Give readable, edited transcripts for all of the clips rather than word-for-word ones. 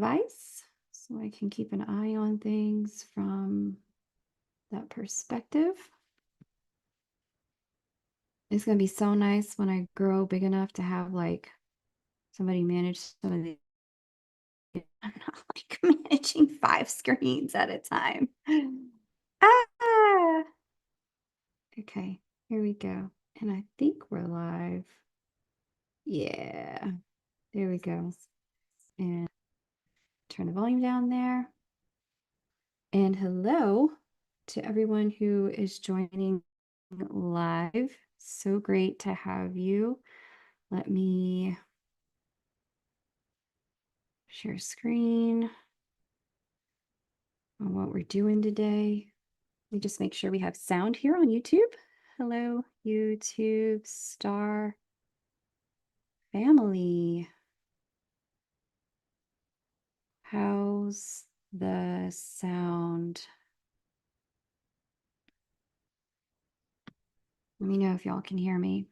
device so I can keep an eye on things from that perspective. It's going to be so nice when I grow big enough to have like somebody manage some of the. I'm not like managing 5 screens at a time. Ah! Okay, here we go. And I think we're live. Yeah, there we go. And turn the volume down there. And hello to everyone who is joining live. So great to have you. Let me share screen on what we're doing today. Let me just make sure we have sound here on YouTube. Hello, YouTube star family. How's the sound? Let me know if y'all can hear me.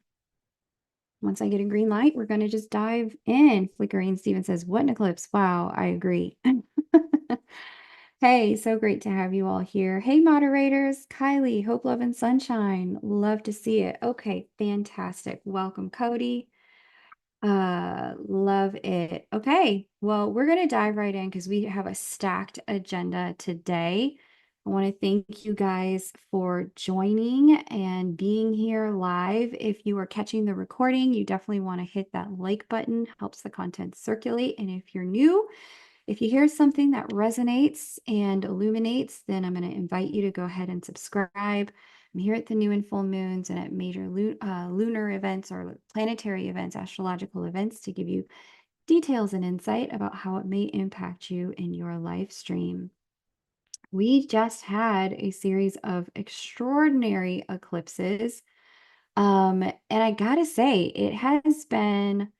Once I get a green light, we're going to just dive in. Flickering Steven says, what an eclipse. Wow, I agree. Hey, so great to have you all here. Hey, moderators, Kylie, Hope, Love, and Sunshine. Love to see it. Okay, fantastic. Welcome, Cody. Love it. Okay, well, we're going to dive right in because we have a stacked agenda today. I want to thank you guys for joining and being here live. If you are catching the recording, you definitely want to hit that like button, helps the content circulate. And if you're new, if you hear something that resonates and illuminates, then I'm going to invite you to go ahead and subscribe. I'm here at the new and full moons and at major lunar events or planetary events, astrological events, to give you details and insight about how it may impact you in your live stream. We just had a series of extraordinary eclipses. And I gotta say, it has been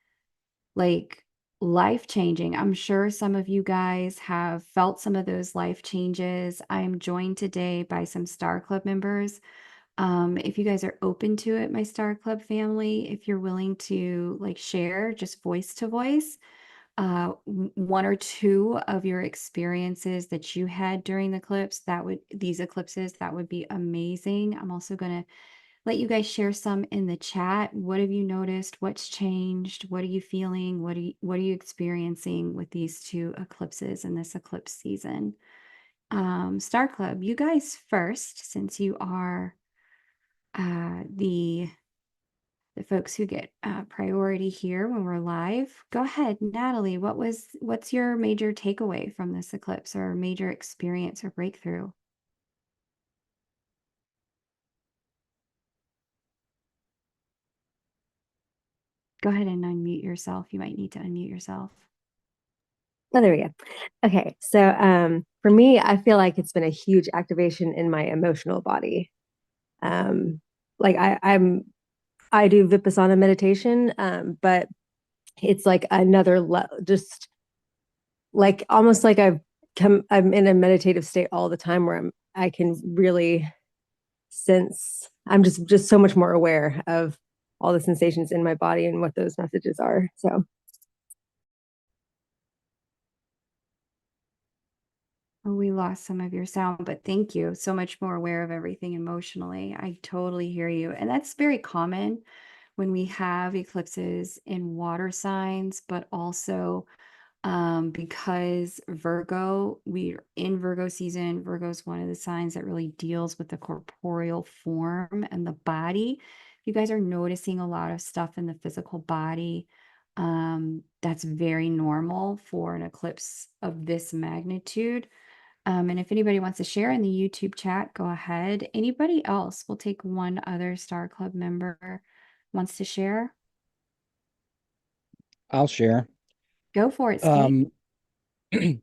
like life-changing. I'm sure some of you guys have felt some of those life changes. I'm joined today by some Star Club members. If you guys are open to it, my Star Club family, if you're willing to like share just voice to voice, one or two of your experiences that you had during the eclipse, these eclipses, that would be amazing. I'm also going to let you guys share some in the chat. What have you noticed? What's changed? What are you feeling? What are you experiencing with these two eclipses in this eclipse season? Star Club, you guys first, since you are the folks who get priority here when we're live. Go ahead, Natalie. What's your major takeaway from this eclipse or major experience or breakthrough? Go ahead and unmute yourself. You might need to unmute yourself. Oh, there we go. Okay, so for me, I feel like it's been a huge activation in my emotional body. Like I do Vipassana meditation, but it's like another just like almost like I'm in a meditative state all the time where I can really sense. I'm just so much more aware of all the sensations in my body and what those messages are. So. Oh, we lost some of your sound, but thank you. So much more aware of everything emotionally. I totally hear you. And that's very common when we have eclipses in water signs, but also because we're in Virgo season. Virgo is one of the signs that really deals with the corporeal form and the body. If you guys are noticing a lot of stuff in the physical body, that's very normal for an eclipse of this magnitude. And if anybody wants to share in the YouTube chat, go ahead. Anybody else? We'll take one other Star Club member wants to share. I'll share. Go for it, Steve.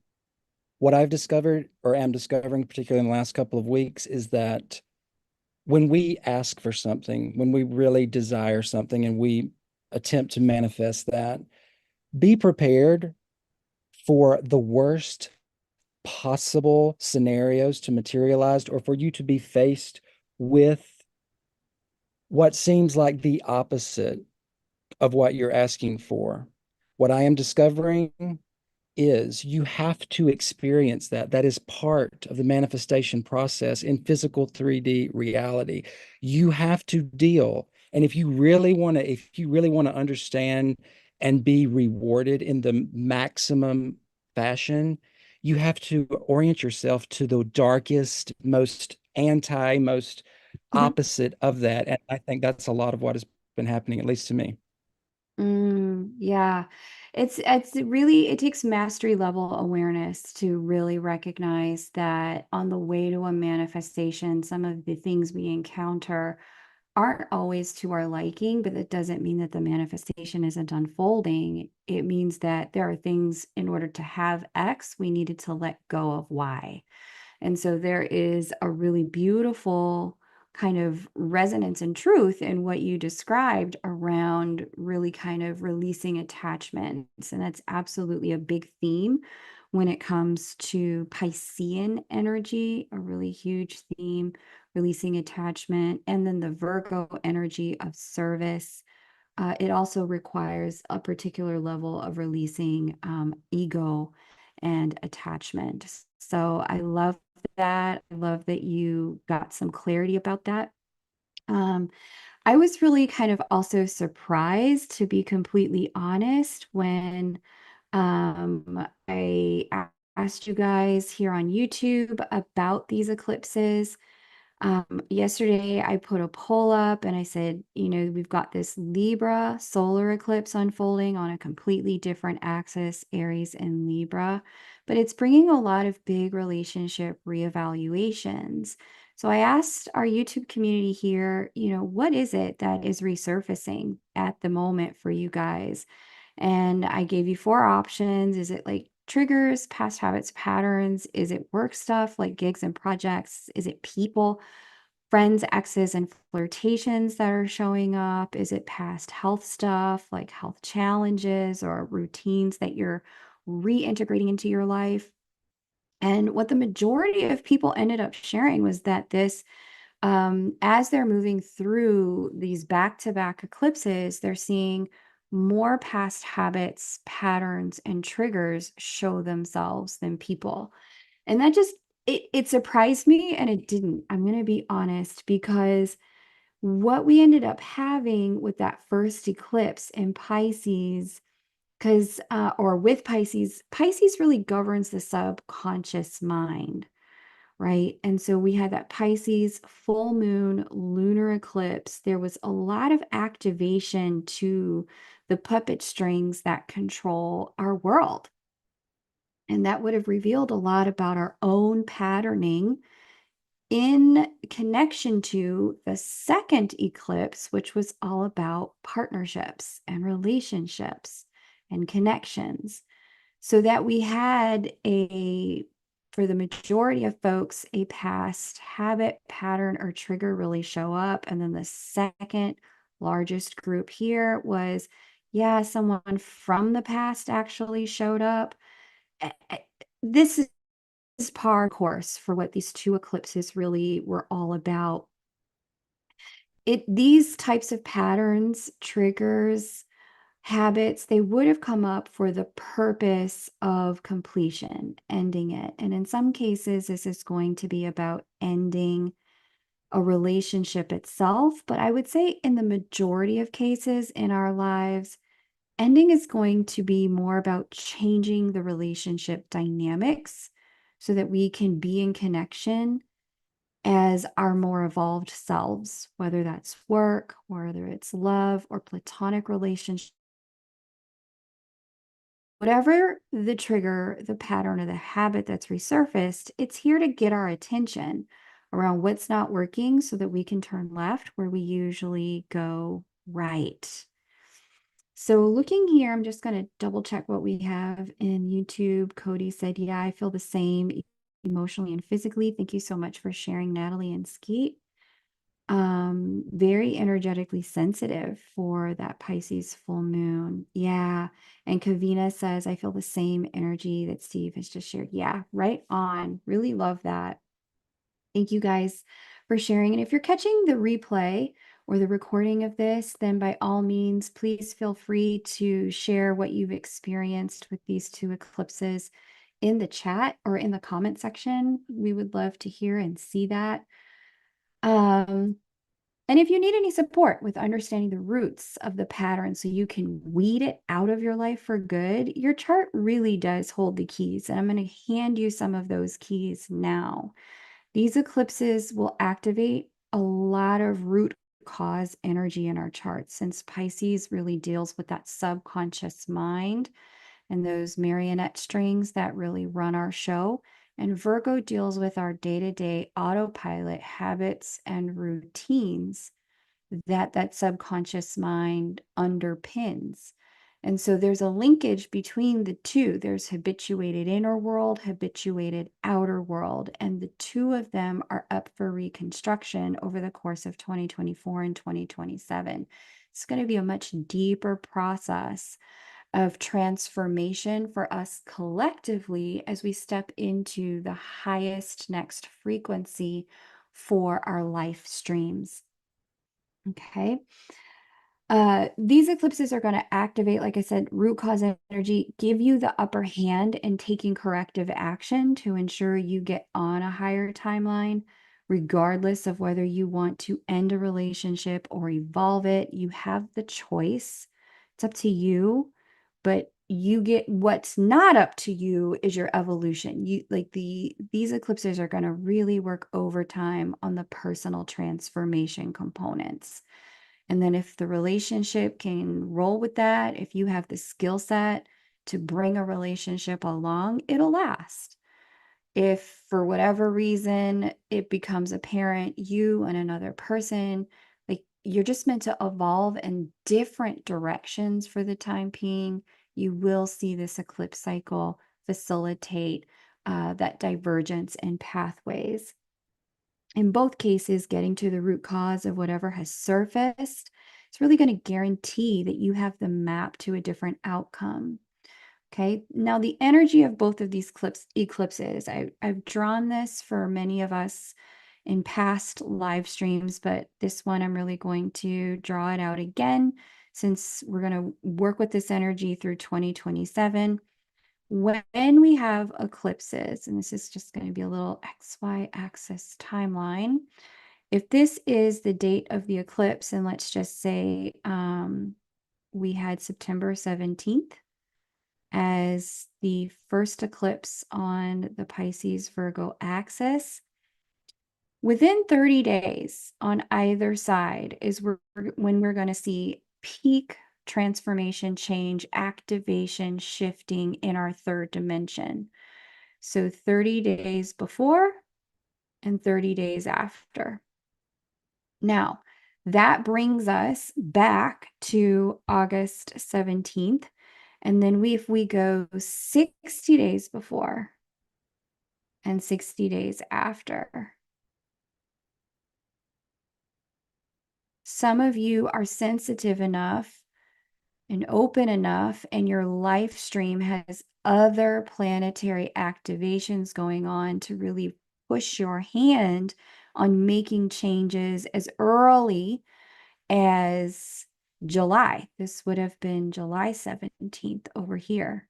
What I've discovered or am discovering, particularly in the last couple of weeks, is that when we ask for something, when we really desire something and we attempt to manifest that, be prepared for the worst possible scenarios to materialize or for you to be faced with what seems like the opposite of what you're asking for. What I am discovering is. You have to experience that. That is part of the manifestation process in physical 3D reality. You have to deal. And if you really want to understand and be rewarded in the maximum fashion, you have to orient yourself to the darkest, most opposite of that. And I think that's a lot of what has been happening, at least to me. Yeah. It's really, it takes mastery level awareness to really recognize that on the way to a manifestation, some of the things we encounter aren't always to our liking, but that doesn't mean that the manifestation isn't unfolding. It means that there are things in order to have X, we needed to let go of Y. And so there is a really beautiful kind of resonance and truth in what you described around really kind of releasing attachments. And that's absolutely a big theme when it comes to Piscean energy, a really huge theme, releasing attachment. And then the Virgo energy of service. It also requires a particular level of releasing ego and attachment. So I love that. I love that you got some clarity about that. Um, I was really kind of also surprised, to be completely honest, when asked you guys here on YouTube about these eclipses. Yesterday, I put a poll up and I said, we've got this Libra solar eclipse unfolding on a completely different axis, Aries and Libra, but it's bringing a lot of big relationship reevaluations. So I asked our YouTube community here, what is it that is resurfacing at the moment for you guys? And I gave you four options. Is it like triggers, past habits, patterns? Is it work stuff like gigs and projects? Is it people, friends, exes, and flirtations that are showing up? Is it past health stuff like health challenges or routines that you're reintegrating into your life? And what the majority of people ended up sharing was that as they're moving through these back-to-back eclipses, they're seeing more past habits, patterns, and triggers show themselves than people. And that just, it surprised me and it didn't. I'm going to be honest, because what we ended up having with that first eclipse in Pisces, or with Pisces, Pisces really governs the subconscious mind, right? And so we had that Pisces full moon lunar eclipse. There was a lot of activation to the puppet strings that control our world. And that would have revealed a lot about our own patterning in connection to the second eclipse, which was all about partnerships and relationships and connections. So that we had for the majority of folks, a past habit, pattern, or trigger really show up. And then the second largest group here was, yeah, someone from the past actually showed up. This is par course for what these two eclipses really were all about. These types of patterns, triggers, habits, they would have come up for the purpose of completion, ending it. And in some cases, this is going to be about ending a relationship itself. But I would say in the majority of cases in our lives, ending is going to be more about changing the relationship dynamics so that we can be in connection as our more evolved selves, whether that's work, whether it's love or platonic relationships. Whatever the trigger, the pattern, or the habit that's resurfaced, it's here to get our attention around what's not working so that we can turn left where we usually go right. So looking here, I'm just going to double check what we have in YouTube. Cody said, yeah, I feel the same emotionally and physically. Thank you so much for sharing, Natalie and Skeet. Very energetically sensitive for that Pisces full moon. Yeah. And Kavina says, I feel the same energy that Steve has just shared. Yeah, right on. Really love that. Thank you guys for sharing. And if you're catching the replay, or the recording of this, then by all means, please feel free to share what you've experienced with these two eclipses in the chat or in the comment section. We would love to hear and see that. And if you need any support with understanding the roots of the pattern so you can weed it out of your life for good, your chart really does hold the keys. And I'm going to hand you some of those keys now. These eclipses will activate a lot of root cause energy in our charts, since Pisces really deals with that subconscious mind and those marionette strings that really run our show. And Virgo deals with our day-to-day autopilot habits and routines that subconscious mind underpins. And so there's a linkage between the two. There's habituated inner world, habituated outer world, and the two of them are up for reconstruction over the course of 2024 and 2027. It's going to be a much deeper process of transformation for us collectively as we step into the highest next frequency for our life streams. Okay. These eclipses are going to activate, like I said, root cause energy, give you the upper hand in taking corrective action to ensure you get on a higher timeline, regardless of whether you want to end a relationship or evolve it. You have the choice. It's up to you, but you get what's not up to you is your evolution. These eclipses are going to really work overtime on the personal transformation components. And then if the relationship can roll with that, if you have the skill set to bring a relationship along, it'll last. If for whatever reason it becomes apparent you and another person, like you're just meant to evolve in different directions for the time being, you will see this eclipse cycle facilitate that divergence in pathways. In both cases, getting to the root cause of whatever has surfaced, it's really going to guarantee that you have the map to a different outcome. Okay, now the energy of both of these eclipses, I've drawn this for many of us in past live streams, but this one I'm really going to draw it out again since we're going to work with this energy through 2027. When we have eclipses, and this is just going to be a little XY axis timeline, if this is the date of the eclipse, and let's just say we had September 17th as the first eclipse on the Pisces Virgo axis, within 30 days on either side is when we're going to see peak transformation, change, activation, shifting in our third dimension. So 30 days before and 30 days after. Now, that brings us back to August 17th. And then if we go 60 days before and 60 days after, some of you are sensitive enough and open enough, and your life stream has other planetary activations going on to really push your hand on making changes as early as July. This would have been July 17th over here.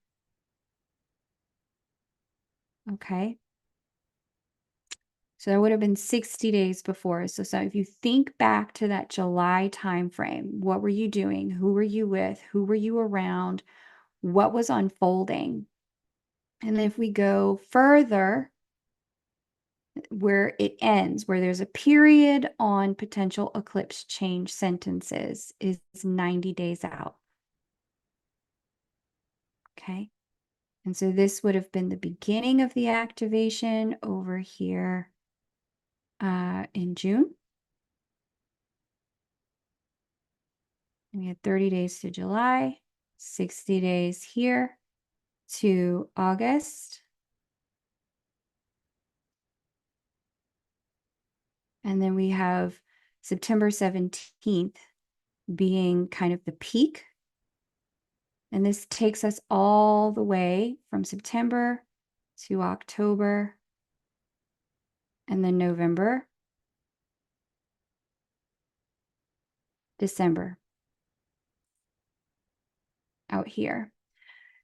Okay. So that would have been 60 days before. So if you think back to that July timeframe, what were you doing? Who were you with? Who were you around? What was unfolding? And if we go further, where it ends, where there's a period on potential eclipse change sentences, is 90 days out. Okay. And so this would have been the beginning of the activation over here in June. And we had 30 days to July, 60 days here to August. And then we have September 17th being kind of the peak. And this takes us all the way from September to October and then November. December out here.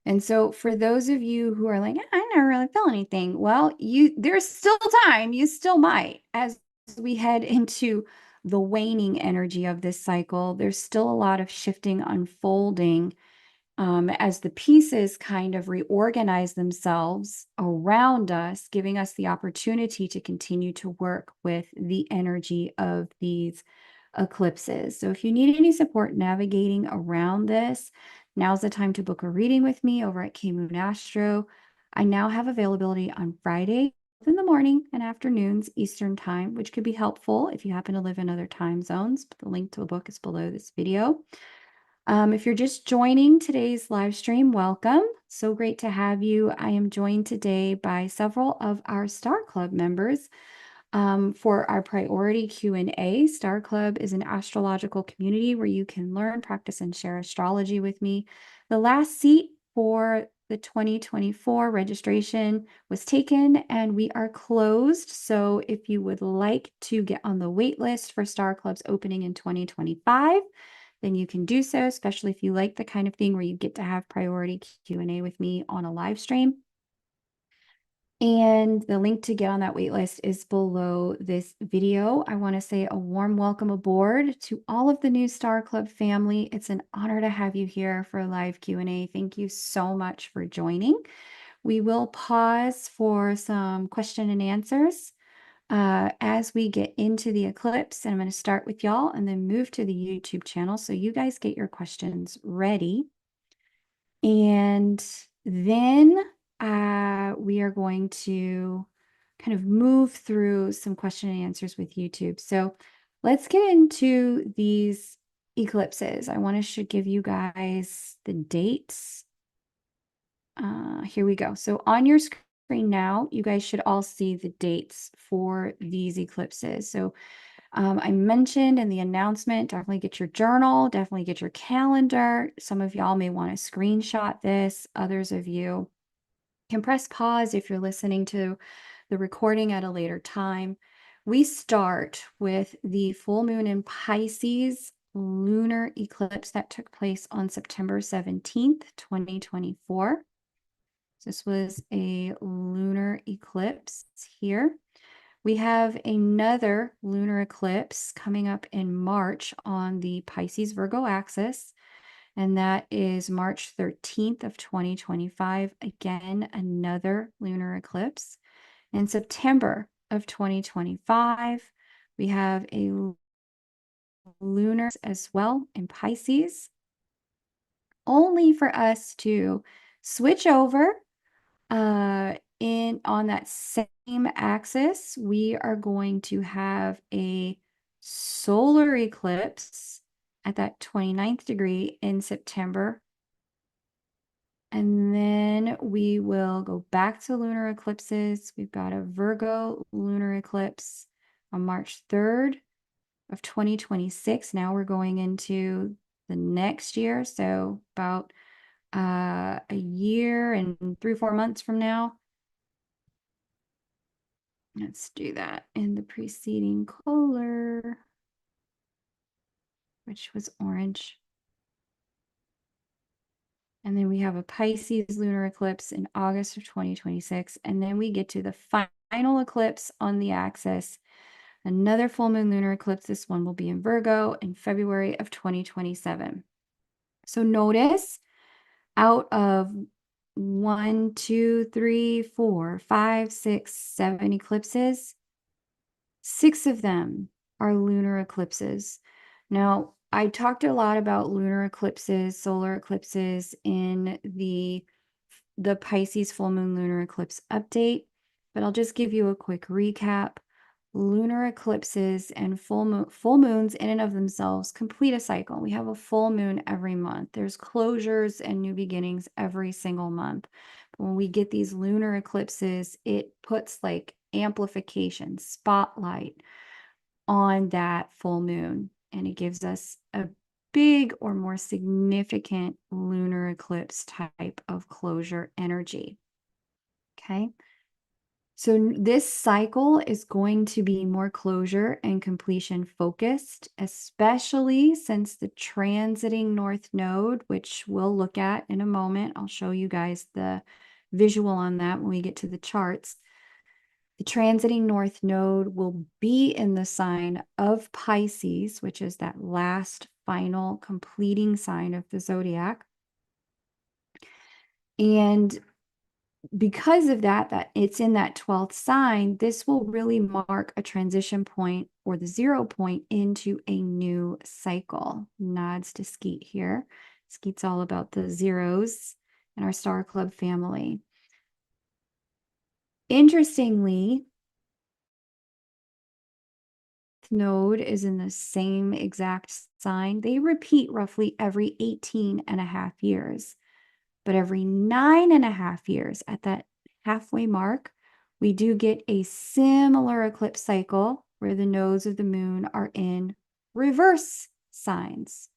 And so for those of you who are like, I never really feel anything, well, there's still time. You still might. As we head into the waning energy of this cycle, there's still a lot of shifting, unfolding, as the pieces kind of reorganize themselves around us, giving us the opportunity to continue to work with the energy of these eclipses. So if you need any support navigating around this, now's the time to book a reading with me over at K Moon Astro. I now have availability on Friday in the morning and afternoons Eastern time, which could be helpful if you happen to live in other time zones. But the link to the book is below this video. If you're just joining today's live stream, welcome. So great to have you. I am joined today by several of our Star Club members for our priority Q&A. Star Club is an astrological community where you can learn, practice, and share astrology with me. The last seat for the 2024 registration was taken and we are closed. So if you would like to get on the wait list for Star Club's opening in 2025, then you can do so, especially if you like the kind of thing where you get to have priority Q&A with me on a live stream. And the link to get on that wait list is below this video. I want to say a warm welcome aboard to all of the new Star Club family. It's an honor to have you here for a live Q&A. Thank you so much for joining. We will pause for some question and answers as we get into the eclipse. And I'm going to start with y'all and then move to the YouTube channel. So you guys get your questions ready. And then we are going to kind of move through some question and answers with YouTube. So let's get into these eclipses. I want to give you guys the dates. Here we go. So on your screen now, you guys should all see the dates for these eclipses. So I mentioned in the announcement, definitely get your journal, definitely get your calendar. Some of y'all may want to screenshot this. Others of you can press pause if you're listening to the recording at a later time. We start with the full moon in Pisces lunar eclipse that took place on September 17th, 2024. This was a lunar eclipse here. We have another lunar eclipse coming up in March on the Pisces Virgo axis, and that is March 13th of 2025. Again, another lunar eclipse. In September of 2025, we have a lunar as well in Pisces, only for us to switch over on that same axis. We are going to have a solar eclipse at that 29th degree in September. And then we will go back to lunar eclipses. We've got a Virgo lunar eclipse on March 3rd of 2026. Now we're going into the next year. So about a year and 3 or 4 months from now. Let's do that in the preceding color, which was orange. And then we have a Pisces lunar eclipse in August of 2026. And then we get to the final eclipse on the axis, another full moon lunar eclipse. This one will be in Virgo in February of 2027. So notice out of 1, 2, 3, 4, 5, 6, 7 eclipses, 6 of them are lunar eclipses. Now, I talked a lot about lunar eclipses, solar eclipses in the Pisces full moon lunar eclipse update, but I'll just give you a quick recap. Lunar eclipses and full moons in and of themselves complete a cycle. We have a full moon every month. There's closures and new beginnings every single month. But when we get these lunar eclipses, it puts like amplification, spotlight on that full moon, and it gives us a big or more significant lunar eclipse type of closure energy. Okay. So this cycle is going to be more closure and completion focused, especially since the transiting North Node, which we'll look at in a moment. I'll show you guys the visual on that when we get to the charts. The transiting North Node will be in the sign of Pisces, which is that last final completing sign of the zodiac. And because of that it's in that 12th sign, this will really mark a transition point or the 0 point into a new cycle. Nods to Skeet here. Skeet's all about the zeros in our Star Club family. Interestingly, node is in the same exact sign. They repeat roughly every 18 and a half years. But every 9.5 years, at that halfway mark, we do get a similar eclipse cycle where the nodes of the moon are in reverse signs.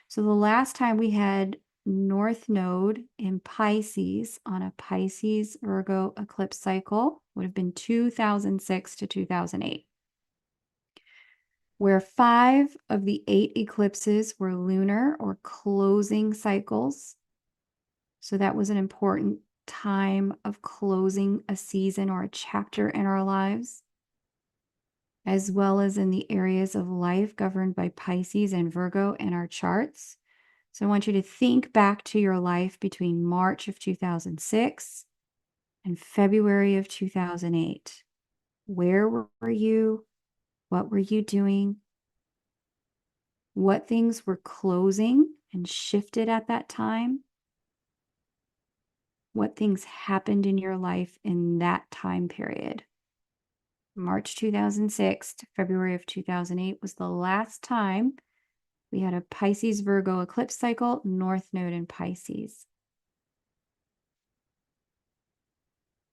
So the last time we had North Node in Pisces on a Pisces Virgo eclipse cycle would have been 2006 to 2008, where 5 of the 8 eclipses were lunar or closing cycles. So that was an important time of closing a season or a chapter in our lives, as well as in the areas of life governed by Pisces and Virgo in our charts. So I want you to think back to your life between March of 2006 and February of 2008. Where were you? What were you doing? What things were closing and shifted at that time? What things happened in your life in that time period? March 2006 to February of 2008 was the last time we had a Pisces Virgo eclipse cycle, North Node in Pisces.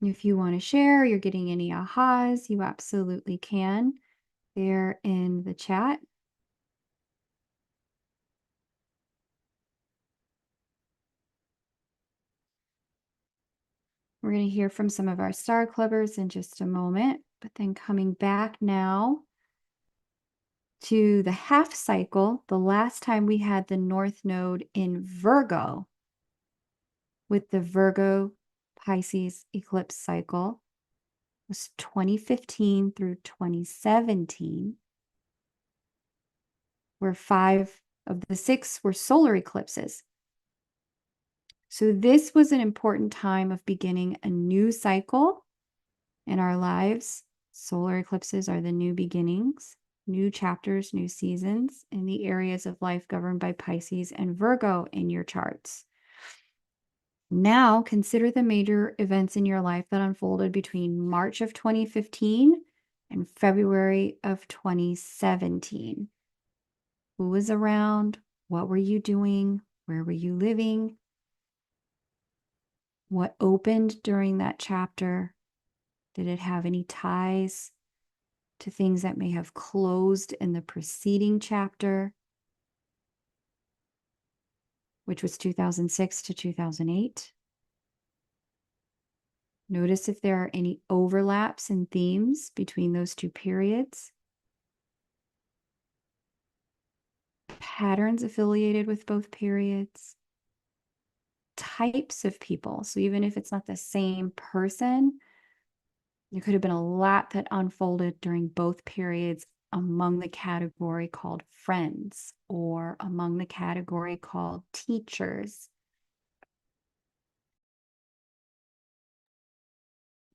If you want to share, you're getting any ahas, you absolutely can. They're in the chat. We're going to hear from some of our Star Clubbers in just a moment, but then coming back now to the half cycle, the last time we had the North Node in Virgo with the Virgo Pisces eclipse cycle was 2015 through 2017, where 5 of the 6 were solar eclipses. So this was an important time of beginning a new cycle in our lives. Solar eclipses are the new beginnings, new chapters, new seasons in the areas of life governed by Pisces and Virgo in your charts. Now consider the major events in your life that unfolded between March of 2015 and February of 2017. Who was around? What were you doing? Where were you living? What opened during that chapter? Did it have any ties to things that may have closed in the preceding chapter, which was 2006 to 2008? Notice if there are any overlaps in themes between those two periods. Patterns affiliated with both periods. Types of people. So even if it's not the same person, there could have been a lot that unfolded during both periods among the category called friends or among the category called teachers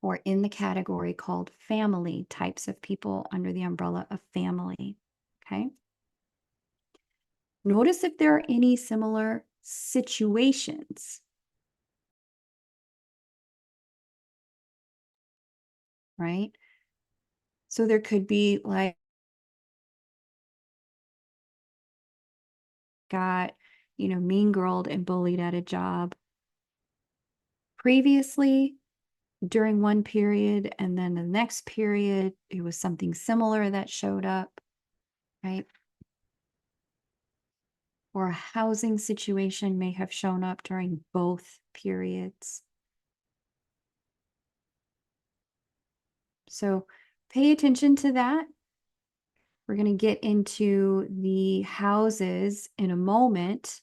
or in the category called family, types of people under the umbrella of family. Okay. Notice if there are any similar situations. Right? So there could be like, got, mean girled and bullied at a job previously during one period, and then the next period, it was something similar that showed up, right? Or a housing situation may have shown up during both periods. So pay attention to that. We're going to get into the houses in a moment.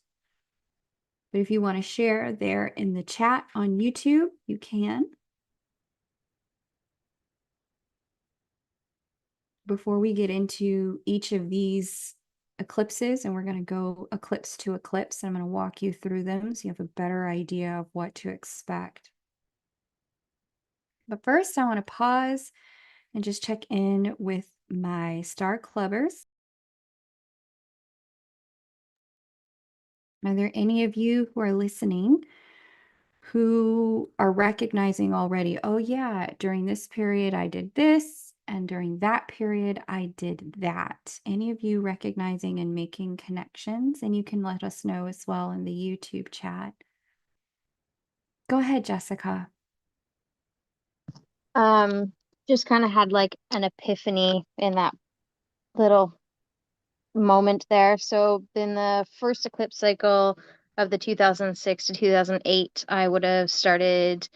But if you want to share there in the chat on YouTube, you can. Before we get into each of these eclipses, and we're going to go eclipse to eclipse, and I'm going to walk you through them so you have a better idea of what to expect. But first, I want to pause and just check in with my star clubbers. Are there any of you who are listening who are recognizing already, oh yeah, during this period I did this, and during that period I did that? Any of you recognizing and making connections? And you can let us know as well in the YouTube chat. Go ahead, Jessica. Just kind of had like an epiphany in that little moment there. So in the first eclipse cycle of the 2006 to 2008, I would have started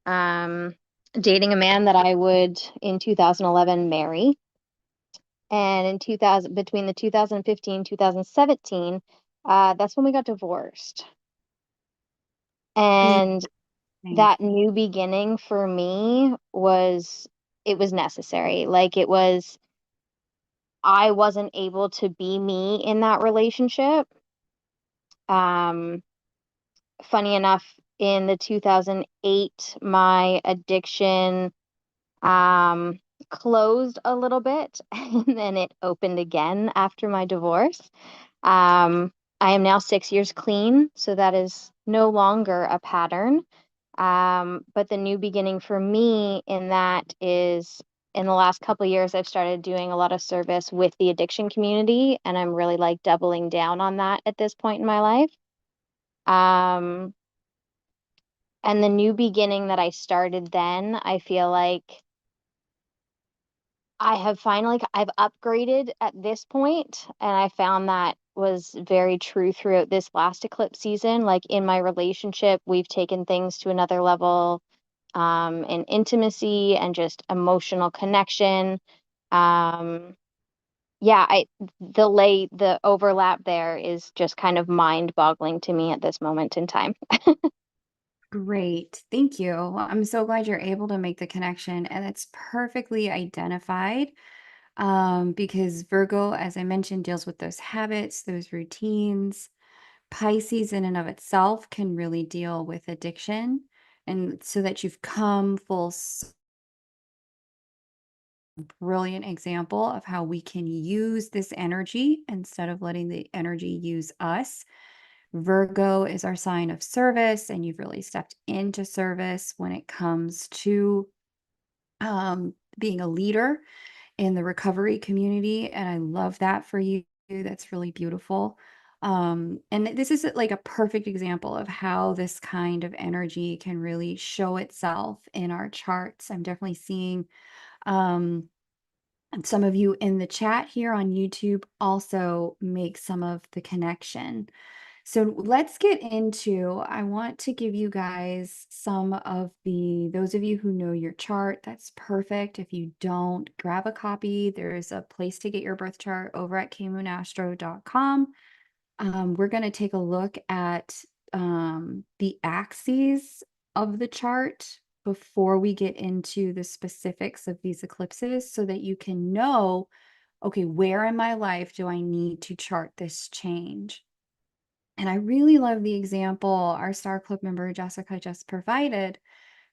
dating a man that I would in 2011 marry. And in 2000, between the 2015 2017, that's when we got divorced. And that new beginning for me it was necessary. Like I wasn't able to be me in that relationship. Um, Funny enough, in the 2008, my addiction closed a little bit and then it opened again after my divorce. I am now 6 years clean, so that is no longer a pattern. But the new beginning for me in that is in the last couple of years, I've started doing a lot of service with the addiction community, and I'm really like doubling down on that at this point in my life. Um, and the new beginning that I started then, I feel like I've upgraded at this point, and I found that was very true throughout this last eclipse season. Like in my relationship, we've taken things to another level, in intimacy and just emotional connection. Um, yeah, the overlap there is just kind of mind-boggling to me at this moment in time. Great. Thank you. Well, I'm so glad you're able to make the connection, and it's perfectly identified, because Virgo, as I mentioned, deals with those habits, those routines. Pisces in and of itself can really deal with addiction. And so that you've come brilliant example of how we can use this energy instead of letting the energy use us. Virgo is our sign of service, and you've really stepped into service when it comes to being a leader in the recovery community. And I love that for you. That's really beautiful. And this is like a perfect example of how this kind of energy can really show itself in our charts. I'm definitely seeing and some of you in the chat here on YouTube also make some of the connection. So let's get into, I want to give you guys some of those of you who know your chart, that's perfect. If you don't, grab a copy. There's a place to get your birth chart over at kmoonastro.com. We're going to take a look at the axes of the chart before we get into the specifics of these eclipses so that you can know, okay, where in my life do I need to chart this change? And I really love the example our Star Club member Jessica just provided,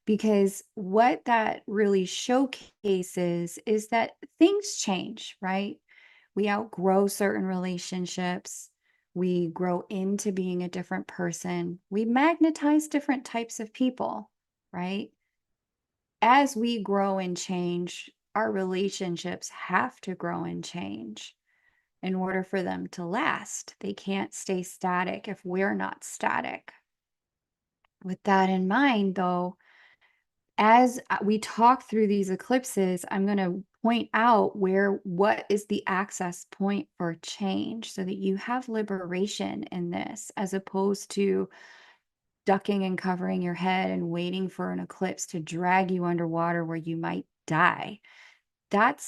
because what that really showcases is that things change, right? We outgrow certain relationships. We grow into being a different person. We magnetize different types of people, right? As we grow and change, our relationships have to grow and change in order for them to last. They can't stay static if we're not static. With that in mind, though, as we talk through these eclipses, I'm going to point out what is the access point for change so that you have liberation in this, as opposed to ducking and covering your head and waiting for an eclipse to drag you underwater where you might die. That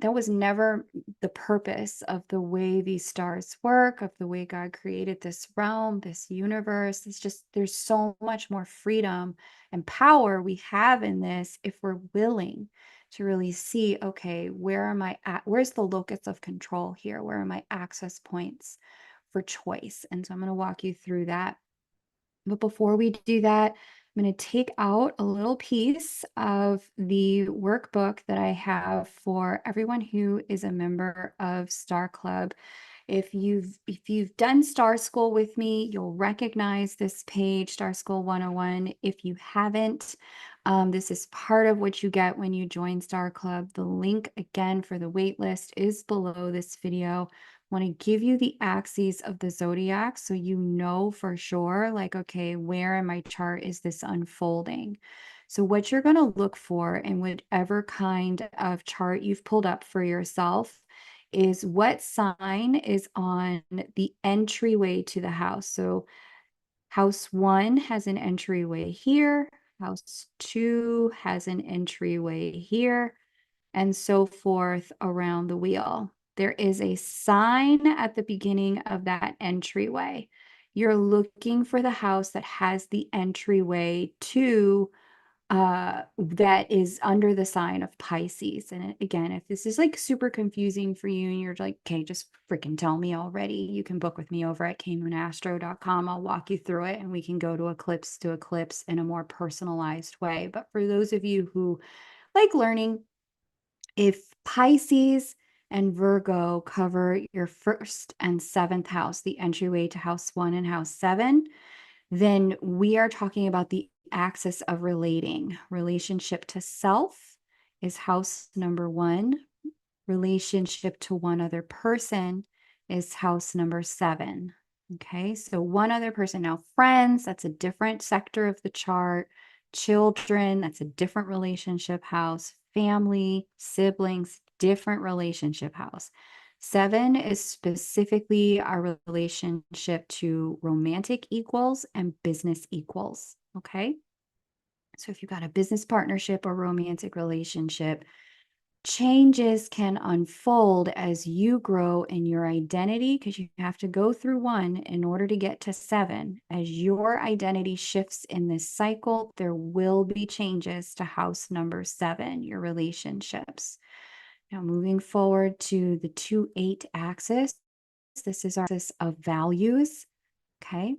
was never the purpose of the way these stars work, of the way God created this realm, this universe. It's just, there's so much more freedom and power we have in this if we're willing to really see, okay, where am I at? Where's the locus of control here? Where are my access points for choice? And so I'm going to walk you through that. But before we do that, I'm going to take out a little piece of the workbook that I have for everyone who is a member of Star Club. If you've done Star School with me, you'll recognize this page, Star School 101. If you haven't, this is part of what you get when you join Star Club. The link again for the wait list is below this video. I want to give you the axes of the zodiac so you know for sure, like, okay, where in my chart is this unfolding? So what you're going to look for in whatever kind of chart you've pulled up for yourself is what sign is on the entryway to the house. So house 1 has an entryway here, house 2 has an entryway here, and so forth around the wheel. There is a sign at the beginning of that entryway. You're looking for the house that has the entryway to that is under the sign of Pisces. And again, if this is like super confusing for you and you're like, okay, just freaking tell me already, you can book with me over at kmoonastro.com. I'll walk you through it and we can go to eclipse in a more personalized way. But for those of you who like learning, if Pisces and Virgo cover your 1st and 7th house, the entryway to house 1 and house 7, then we are talking about the axis of relating. Relationship to self is house number 1. Relationship to one other person is house number 7. Okay, so one other person. Now, friends, that's a different sector of the chart. Children, that's a different relationship house. Family, siblings, different relationship house. 7 is specifically our relationship to romantic equals and business equals. Okay, so if you've got a business partnership or romantic relationship, changes can unfold as you grow in your identity because you have to go through 1 in order to get to 7. As your identity shifts in this cycle, there will be changes to house number 7, your relationships. Now, moving forward to the 2-8 axis, this is our axis of values. Okay.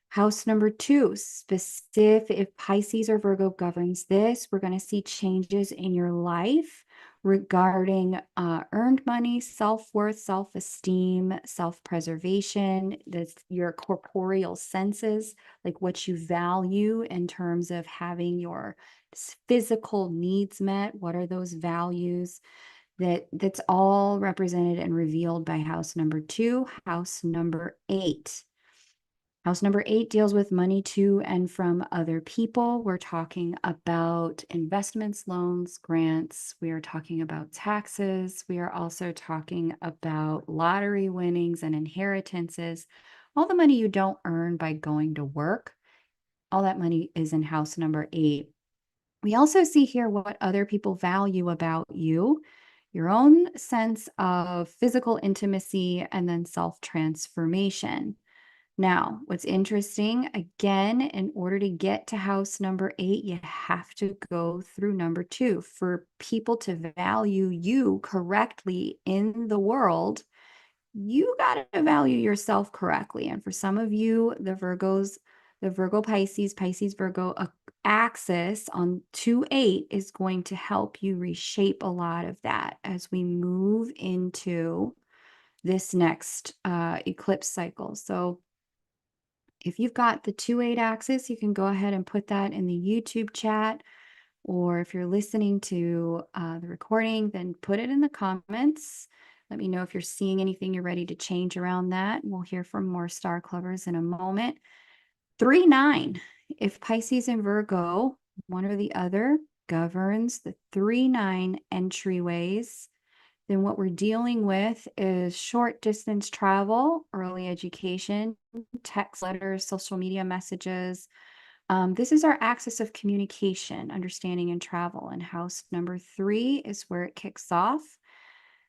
House number 2, specific, if Pisces or Virgo governs this, we're going to see changes in your life regarding earned money, self-worth, self-esteem, self-preservation, your corporeal senses, like what you value in terms of having your physical needs met. What are those values? That's all represented and revealed by house number 2. House number 8. House number 8 deals with money to and from other people. We're talking about investments, loans, grants. We are talking about taxes. We are also talking about lottery winnings and inheritances. All the money you don't earn by going to work, all that money is in house number 8. We also see here what other people value about you, your own sense of physical intimacy, and then self-transformation. Now, what's interesting, again, in order to get to house number 8, you have to go through number 2. For people to value you correctly in the world, you got to value yourself correctly. And for some of you, the Virgo Pisces, Pisces Virgo axis on 2-8 is going to help you reshape a lot of that as we move into this next eclipse cycle. So if you've got the 2-8 axis, you can go ahead and put that in the YouTube chat, or if you're listening to the recording, then put it in the comments. Let me know if you're seeing anything you're ready to change around that. We'll hear from more Star Clubbers in a moment. 3-9, if Pisces and Virgo, one or the other, governs the 3-9 entryways, then what we're dealing with is short distance travel, early education, text, letters, social media messages, This is our axis of communication, understanding, and travel. And house number 3 is where it kicks off.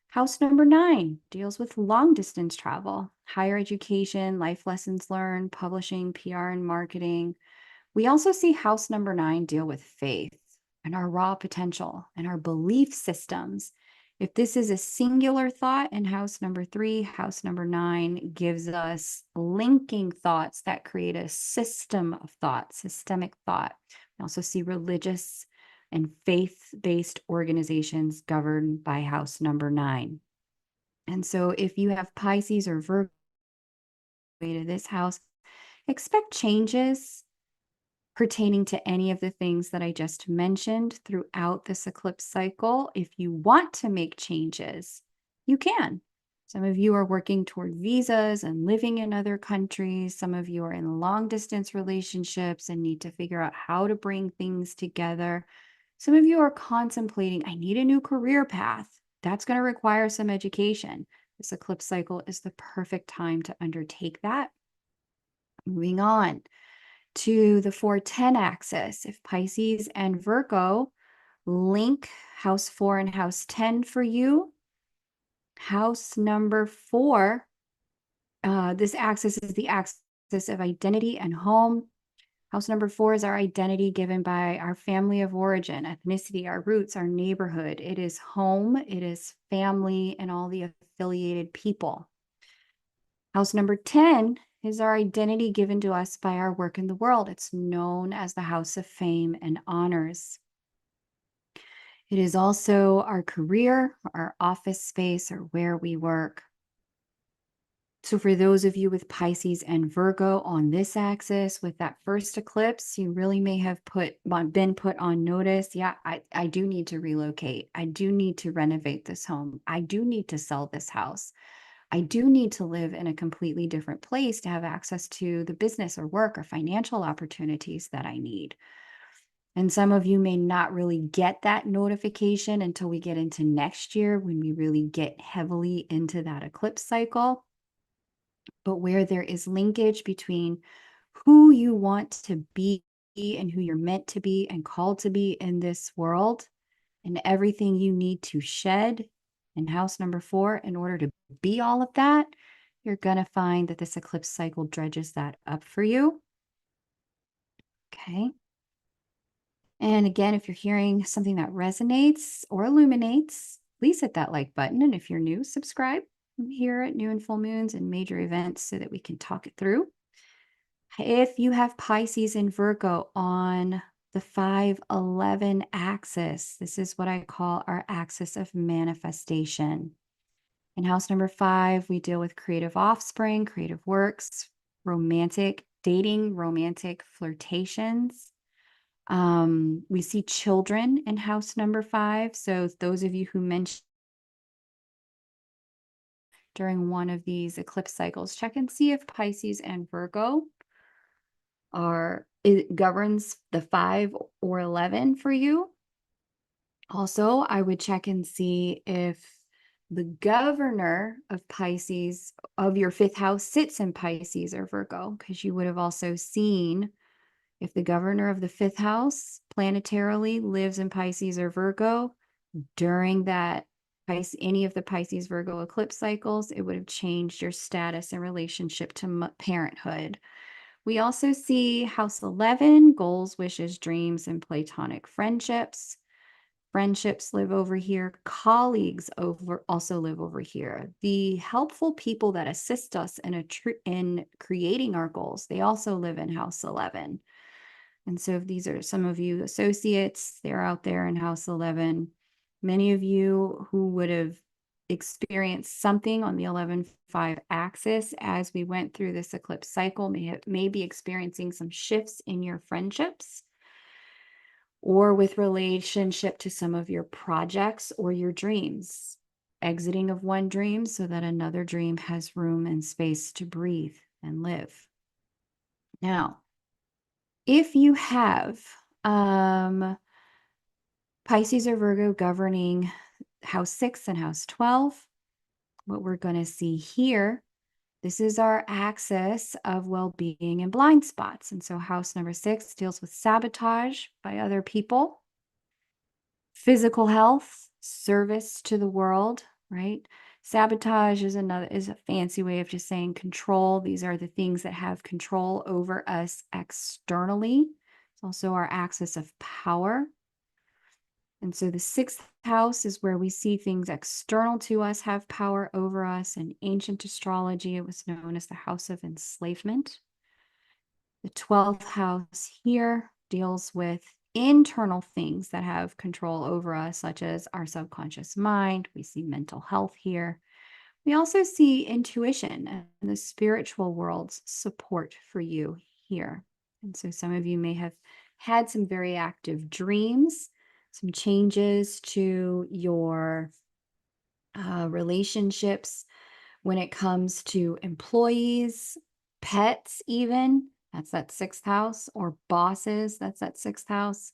House number 9 deals with long distance travel, higher education, life lessons learned, publishing, PR, and marketing. We also see house number 9 deal with faith and our raw potential and our belief systems. If this is a singular thought in house number 3, house number 9 gives us linking thoughts that create a system of thought, systemic thought. We also see religious and faith-based organizations governed by house number 9. And so if you have Pisces or Virgo to this house, expect changes pertaining to any of the things that I just mentioned throughout this eclipse cycle. If you want to make changes, you can. Some of you are working toward visas and living in other countries. Some of you are in long distance relationships and need to figure out how to bring things together. Some of you are contemplating, I need a new career path. That's going to require some education. This eclipse cycle is the perfect time to undertake that. Moving on to the 4-10 axis. If Pisces and Virgo link house 4 and house 10 for you, house number 4, this axis is the axis of identity and home. House number 4 is our identity given by our family of origin, ethnicity, our roots, our neighborhood. It is home, it is family, and all the affiliated people. House number 10 is our identity given to us by our work in the world. It's known as the house of fame and honors. It is also our career, our office space, or where we work. So for those of you with Pisces and Virgo on this axis, with that first eclipse, you really may have been put on notice. Yeah, I do need to relocate. I do need to renovate this home. I do need to sell this house. I do need to live in a completely different place to have access to the business or work or financial opportunities that I need. And some of you may not really get that notification until we get into next year when we really get heavily into that eclipse cycle. But where there is linkage between who you want to be and who you're meant to be and called to be in this world, and everything you need to shed in house number 4 in order to be all of that, you're going to find that this eclipse cycle dredges that up for you. Okay. And again, if you're hearing something that resonates or illuminates, please hit that like button. And if you're new, subscribe. I'm here at new and full moons and major events so that we can talk it through. If you have Pisces and Virgo on the 5-11 axis, this is what I call our axis of manifestation. In house number 5, we deal with creative offspring, creative works, romantic dating, romantic flirtations. We see children in house number 5. So those of you who mentioned during one of these eclipse cycles, check and see if Pisces and Virgo it governs the 5 or 11 for you. Also, I would check and see if the governor of Pisces of your 5th house sits in Pisces or Virgo, because you would have also seen if the governor of the 5th house planetarily lives in Pisces or Virgo during that any of the Pisces Virgo eclipse cycles, it would have changed your status in relationship to parenthood. We also see house 11, goals, wishes, dreams, and platonic friendships. Friendships live over here. Colleagues also live over here. The helpful people that assist us in creating our goals, they also live in house 11. And so if these are some of you associates, they're out there in house 11. Many of you who would have experienced something on the 11-5 axis as we went through this eclipse cycle may be experiencing some shifts in your friendships or with relationship to some of your projects or your dreams. Exiting of one dream so that another dream has room and space to breathe and live. Now, if you have Pisces or Virgo governing house 6 and house 12, what we're going to see here This is our axis of well-being and blind spots. And so house number 6 deals with sabotage by other people, physical health, service to the world, right? Sabotage is a fancy way of just saying control. These are the things that have control over us externally. It's also our axis of power. And so the 6th house is where we see things external to us have power over us. In ancient astrology, it was known as the house of enslavement. The 12th house here deals with internal things that have control over us, such as our subconscious mind. We see mental health here. We also see intuition and the spiritual world's support for you here. And so some of you may have had some very active dreams, some changes to your relationships when it comes to employees, pets, even. That's that 6th house, or bosses. That's that 6th house.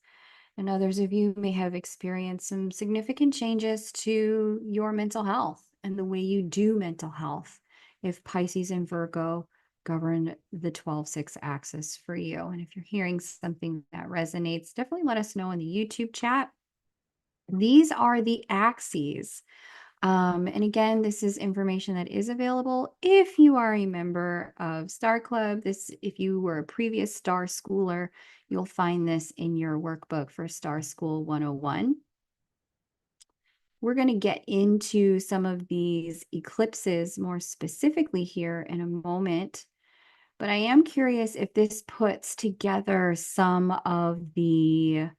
And others of you may have experienced some significant changes to your mental health and the way you do mental health if Pisces and Virgo govern the 12-6 axis for you. And if you're hearing something that resonates, definitely let us know in the YouTube chat. These are the axes. And again, this is information that is available if you are a member of Star Club. If you were a previous Star Schooler, you'll find this in your workbook for Star School 101. We're going to get into some of these eclipses more specifically here in a moment, but I am curious if this puts together some of the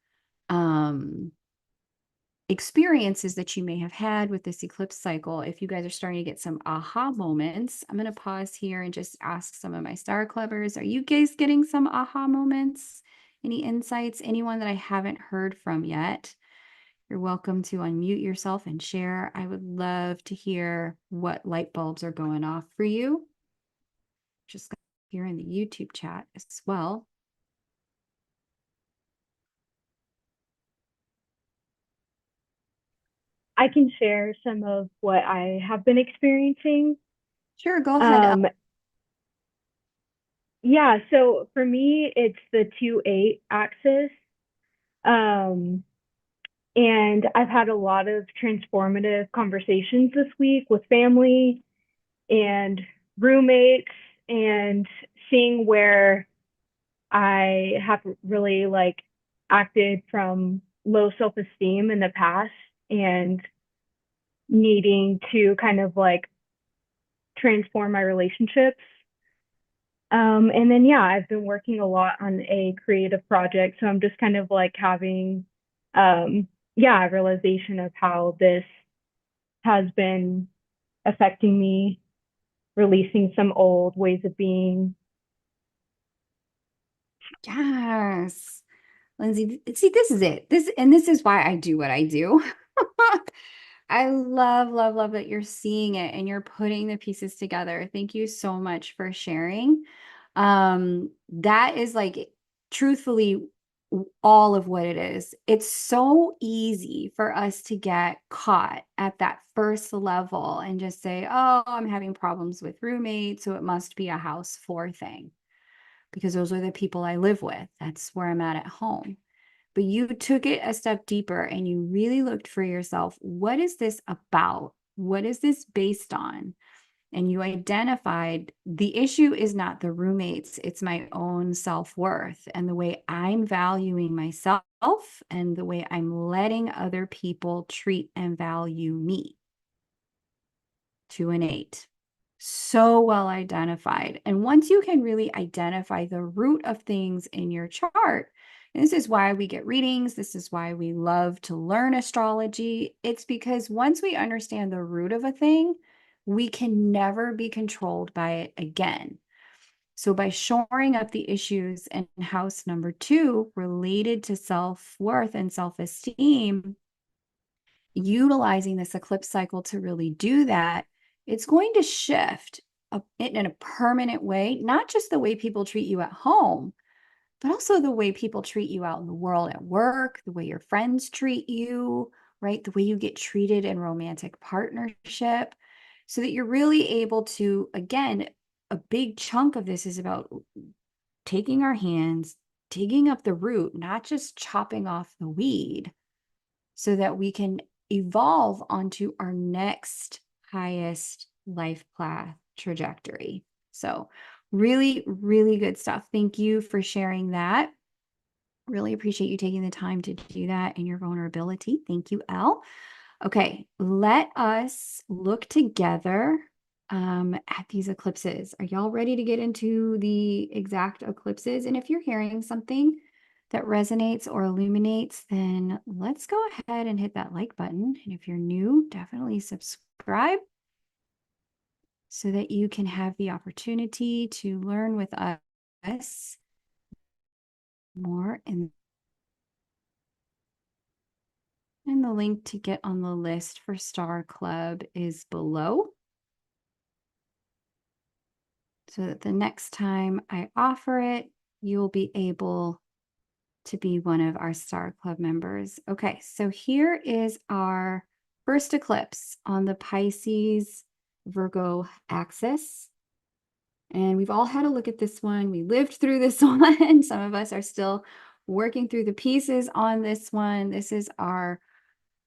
experiences that you may have had with this eclipse cycle. If you guys are starting to get some aha moments, I'm going to pause here and just ask some of my Star Clubbers, are you guys getting some aha moments? Any insights? Anyone that I haven't heard from yet? You're welcome to unmute yourself and share. I would love to hear what light bulbs are going off for you. Just here in the YouTube chat as well. I can share some of what I have been experiencing. Sure, go ahead. Yeah, so for me, it's the 2-8 axis. And I've had a lot of transformative conversations this week with family and roommates, and seeing where I have really like acted from low self-esteem in the past and needing to kind of like transform my relationships. And then, yeah, I've been working a lot on a creative project. So I'm just kind of like having, yeah, a realization of how this has been affecting me, releasing some old ways of being. Yes. Lindsay, see, this is it. This is why I do what I do. I love, love, love that you're seeing it and you're putting the pieces together. Thank you so much for sharing. That is like truthfully all of what it is. It's so easy for us to get caught at that first level and just say, oh, I'm having problems with roommates, so it must be a house 4 thing, because those are the people I live with. That's where I'm at home. But you took it a step deeper and you really looked for yourself. What is this about? What is this based on? And you identified the issue is not the roommates, it's my own self-worth and the way I'm valuing myself and the way I'm letting other people treat and value me. 2 and 8. So well identified. And once you can really identify the root of things in your chart, and this is why we get readings, this is why we love to learn astrology. It's because once we understand the root of a thing, we can never be controlled by it again. So by shoring up the issues in house number 2 related to self-worth and self-esteem, utilizing this eclipse cycle to really do that, it's going to shift in a permanent way, not just the way people treat you at home, but also the way people treat you out in the world at work, the way your friends treat you, right? The way you get treated in romantic partnership, so that you're really able to, again, a big chunk of this is about taking our hands, digging up the root, not just chopping off the weed, so that we can evolve onto our next highest life path trajectory. So really, really good stuff. Thank you for sharing that. Really appreciate you taking the time to do that and your vulnerability. Thank you, Elle. Okay, let us look together at these eclipses. Are y'all ready to get into the exact eclipses? And if you're hearing something that resonates or illuminates, then let's go ahead and hit that like button. And if you're new, definitely subscribe so that you can have the opportunity to learn with us more. And the link to get on the list for Star Club is below, so that the next time I offer it, you'll be able to be one of our Star Club members. Okay, so here is our first eclipse on the Pisces Virgo axis. And we've all had a look at this one. We lived through this one. Some of us are still working through the pieces on this one. This is our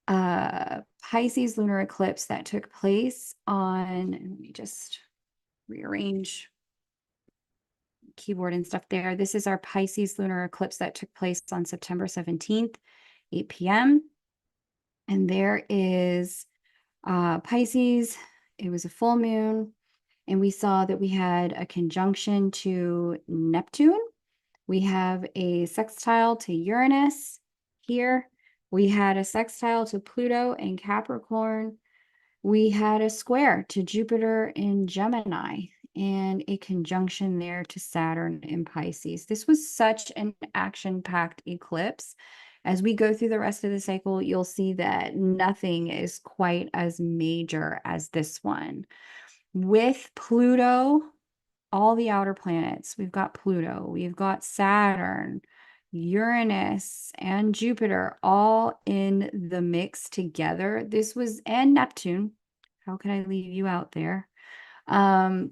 Pisces lunar eclipse that took place on, let me just rearrange keyboard and stuff there. This is our Pisces lunar eclipse that took place on September 17th, 8 p.m. And there is Pisces. It was a full moon. And we saw that we had a conjunction to Neptune. We have a sextile to Uranus here. We had a sextile to Pluto in Capricorn. We had a square to Jupiter in Gemini and a conjunction there to Saturn in Pisces. This was such an action-packed eclipse. As we go through the rest of the cycle, you'll see that nothing is quite as major as this one. With Pluto, all the outer planets, we've got Pluto, we've got Saturn, Uranus, and Jupiter all in the mix together. This was, and Neptune. How could I leave you out there?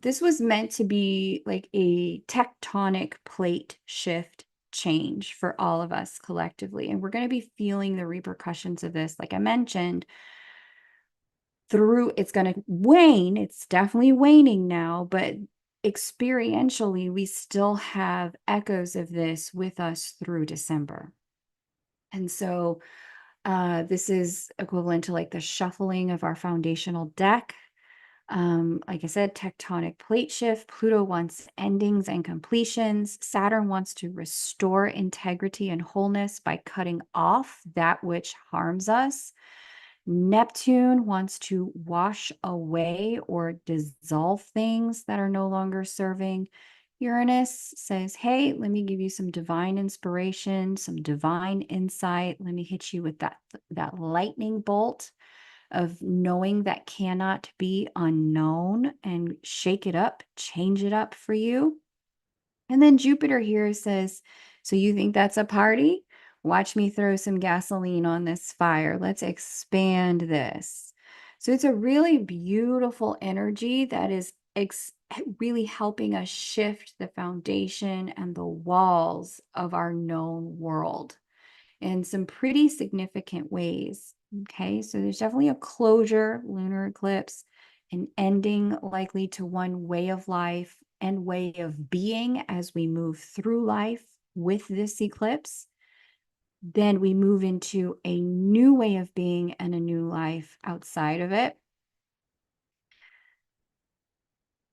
This was meant to be like a tectonic plate shift change for all of us collectively. And we're going to be feeling the repercussions of this, like I mentioned, through, it's going to wane. It's definitely waning now, but experientially, we still have echoes of this with us through December. And so this is equivalent to like the shuffling of our foundational deck. Like I said, tectonic plate shift. Pluto wants endings and completions. Saturn wants to restore integrity and wholeness by cutting off that which harms us. Neptune wants to wash away or dissolve things that are no longer serving. Uranus says, hey, let me give you some divine inspiration, some divine insight. Let me hit you with that lightning bolt of knowing that cannot be unknown and shake it up, change it up for you. And then Jupiter here says, so you think that's a party? Watch me throw some gasoline on this fire. Let's expand this. So it's a really beautiful energy that is really helping us shift the foundation and the walls of our known world in some pretty significant ways. Okay, so there's definitely a closure, lunar eclipse, an ending likely to one way of life and way of being as we move through life with this eclipse. Then we move into a new way of being and a new life outside of it.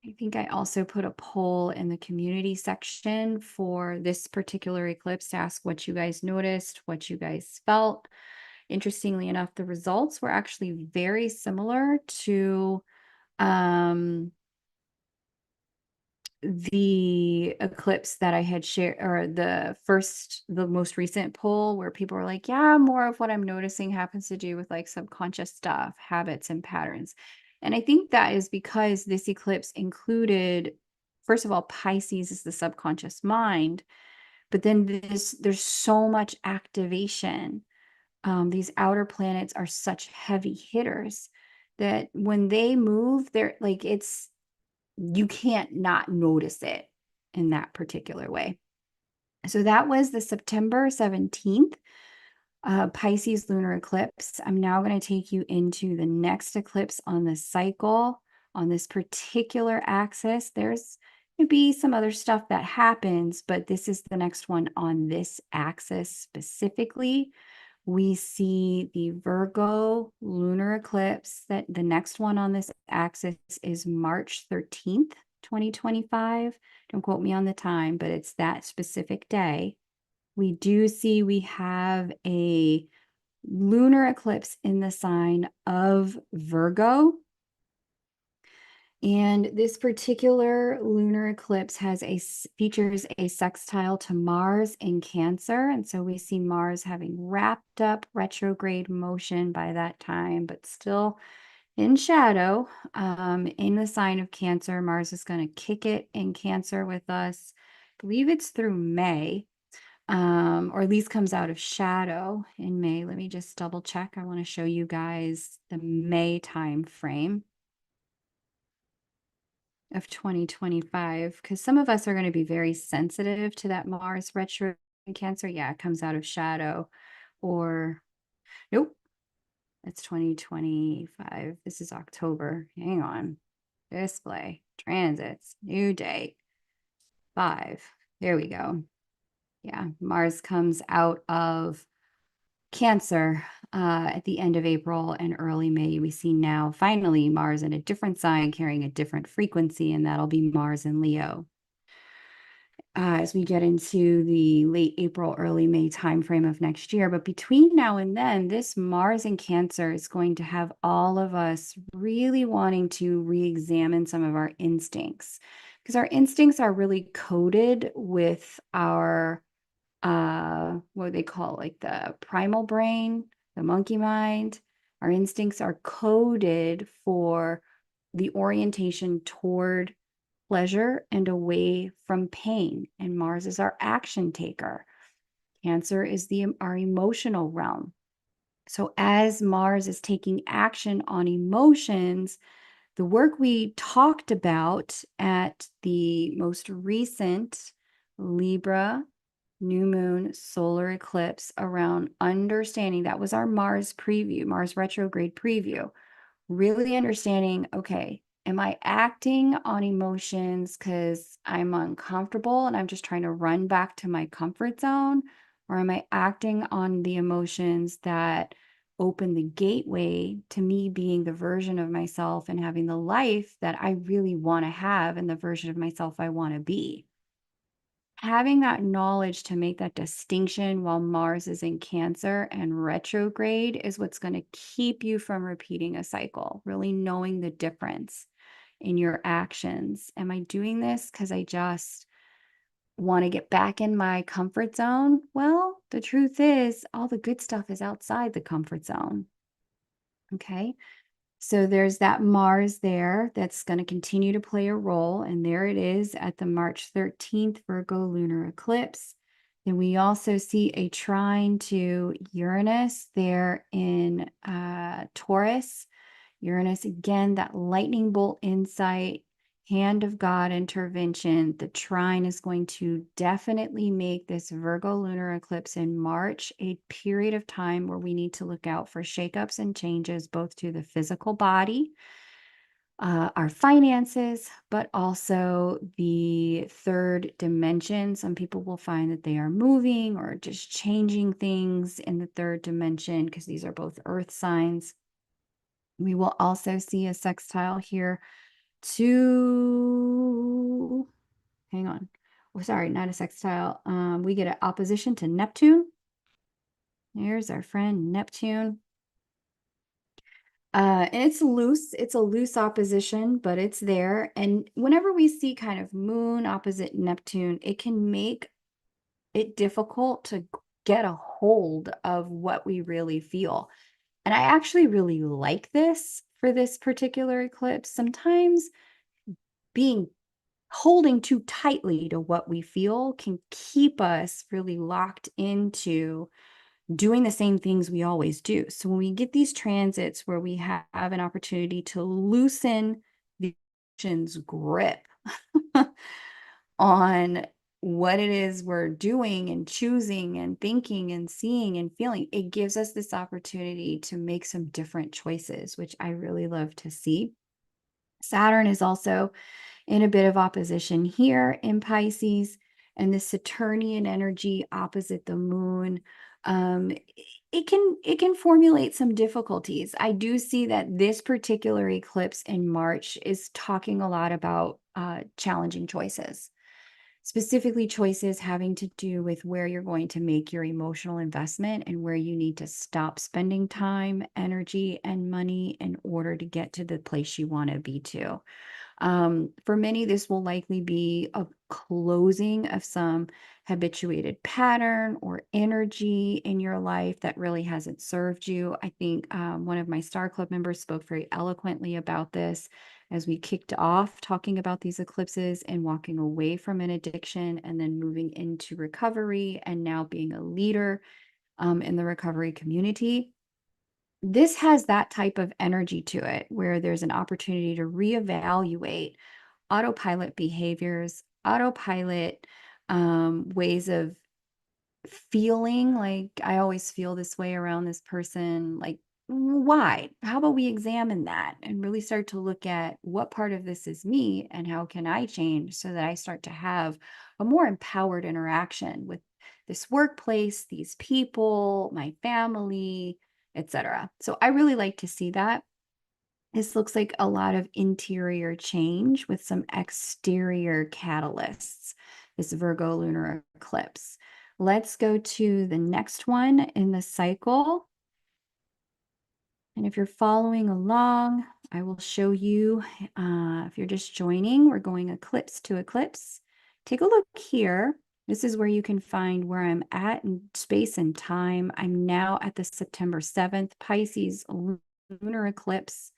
I think I also put a poll in the community section for this particular eclipse to ask what you guys noticed, what you guys felt. Interestingly enough, the results were actually very similar to the eclipse that I had shared, or the most recent poll, where people were like, yeah, more of what I'm noticing happens to do with like subconscious stuff, habits and patterns. And I think that is because this eclipse included, first of all, Pisces is the subconscious mind, but then there's so much activation. These outer planets are such heavy hitters that when they move, they're like, you can't not notice it in that particular way. So that was the September 17th Pisces lunar eclipse. I'm now going to take you into the next eclipse on the cycle on this particular axis. There's going to be some other stuff that happens, but this is the next one on this axis specifically. We see the Virgo lunar eclipse. That the next one on this axis is March 13th, 2025. Don't quote me on the time, but it's that specific day. We do see we have a lunar eclipse in the sign of Virgo. And this particular lunar eclipse features a sextile to Mars in Cancer. And so we see Mars having wrapped up retrograde motion by that time, but still in shadow in the sign of Cancer. Mars is going to kick it in Cancer with us. I believe it's through May. Or at least comes out of shadow in May. Let me just double check. I want to show you guys the May time frame of 2025, because some of us are going to be very sensitive to that Mars retro in Cancer. Yeah, it comes out of shadow. Or nope, that's 2025. This is October. Hang on. Display, transits, new date, 5. There we go. Yeah, Mars comes out of Cancer at the end of April and early May. We see now finally Mars in a different sign carrying a different frequency, and that'll be Mars in Leo. As we get into the late April, early May timeframe of next year. But between now and then, this Mars in Cancer is going to have all of us really wanting to re-examine some of our instincts, because our instincts are really coded with our what they call like the primal brain, the monkey mind. Our instincts are coded for the orientation toward pleasure and away from pain. And Mars is our action taker. Cancer is our emotional realm. So as Mars is taking action on emotions, the work we talked about at the most recent Libra new moon solar eclipse around understanding, that was our Mars preview, Mars retrograde preview, really understanding, okay, am I acting on emotions because I'm uncomfortable and I'm just trying to run back to my comfort zone? Or am I acting on the emotions that open the gateway to me being the version of myself and having the life that I really want to have and the version of myself I want to be? Having that knowledge to make that distinction while Mars is in Cancer and retrograde is what's going to keep you from repeating a cycle, really knowing the difference in your actions. Am I doing this because I just want to get back in my comfort zone? Well, the truth is, all the good stuff is outside the comfort zone. Okay. So there's that Mars there that's going to continue to play a role. And there it is at the March 13th Virgo lunar eclipse. Then we also see a trine to Uranus there in Taurus. Uranus, again, that lightning bolt insight, hand of God intervention. The trine is going to definitely make this Virgo lunar eclipse in March a period of time where we need to look out for shakeups and changes, both to the physical body, our finances, but also the third dimension. Some people will find that they are moving or just changing things in the third dimension because these are both earth signs. We will also see a sextile here to, hang on. Oh, sorry, not a sextile. We get an opposition to Neptune. Here's our friend Neptune. And it's loose. It's a loose opposition, but it's there. And whenever we see kind of moon opposite Neptune, it can make it difficult to get a hold of what we really feel. And I actually really like this for this particular eclipse. Sometimes holding too tightly to what we feel can keep us really locked into doing the same things we always do. So when we get these transits where we have an opportunity to loosen the emotions grip on what it is we're doing and choosing and thinking and seeing and feeling, it gives us this opportunity to make some different choices, which I really love to see. Saturn is also in a bit of opposition here in Pisces, and the Saturnian energy opposite the moon, it can formulate some difficulties. I do see that this particular eclipse in March is talking a lot about challenging choices, specifically choices having to do with where you're going to make your emotional investment and where you need to stop spending time, energy, and money in order to get to the place you want to be to. For many, this will likely be a closing of some habituated pattern or energy in your life that really hasn't served you. I think one of my Star Club members spoke very eloquently about this as we kicked off talking about these eclipses and walking away from an addiction and then moving into recovery and now being a leader in the recovery community. This has that type of energy to it where there's an opportunity to reevaluate autopilot behaviors, autopilot ways of feeling. Like, I always feel this way around this person. Like, why? How about we examine that and really start to look at what part of this is me and how can I change so that I start to have a more empowered interaction with this workplace, these people, my family, etc. So I really like to see that. This looks like a lot of interior change with some exterior catalysts, this Virgo lunar eclipse. Let's go to the next one in the cycle. And if you're following along, I will show you, if you're just joining, we're going eclipse to eclipse. Take a look here. This is where you can find where I'm at in space and time. I'm now at the September 7th Pisces lunar eclipse.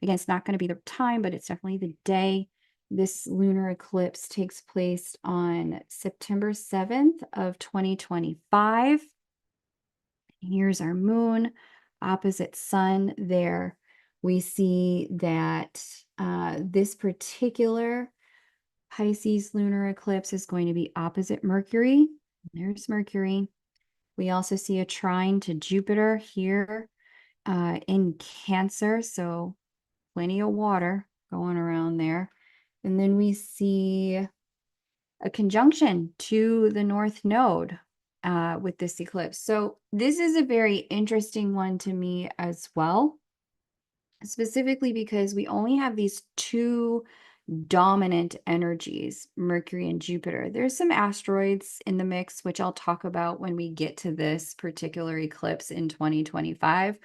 Again, it's not going to be the time, but it's definitely the day. This lunar eclipse takes place on September 7th of 2025. Here's our moon, opposite sun there. We see that this particular Pisces lunar eclipse is going to be opposite Mercury. There's Mercury. We also see a trine to Jupiter here in Cancer, so plenty of water going around there. And then we see a conjunction to the North Node with this eclipse. So this is a very interesting one to me as well, specifically because we only have these two dominant energies, Mercury and Jupiter. There's some asteroids in the mix, which I'll talk about when we get to this particular eclipse in 2025.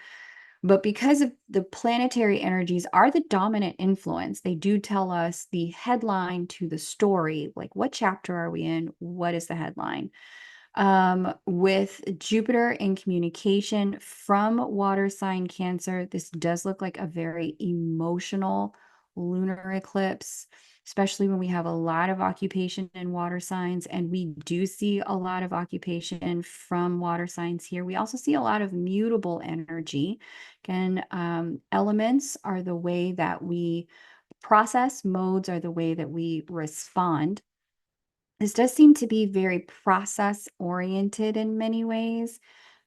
But because of the planetary energies are the dominant influence, they do tell us the headline to the story. Like, what chapter are we in? What is the headline? With Jupiter in communication from water sign Cancer, this does look like a very emotional lunar eclipse, especially when we have a lot of occupation in water signs, and we do see a lot of occupation from water signs here. We also see a lot of mutable energy. Again, elements are the way that we process, modes are the way that we respond. This does seem to be very process oriented in many ways,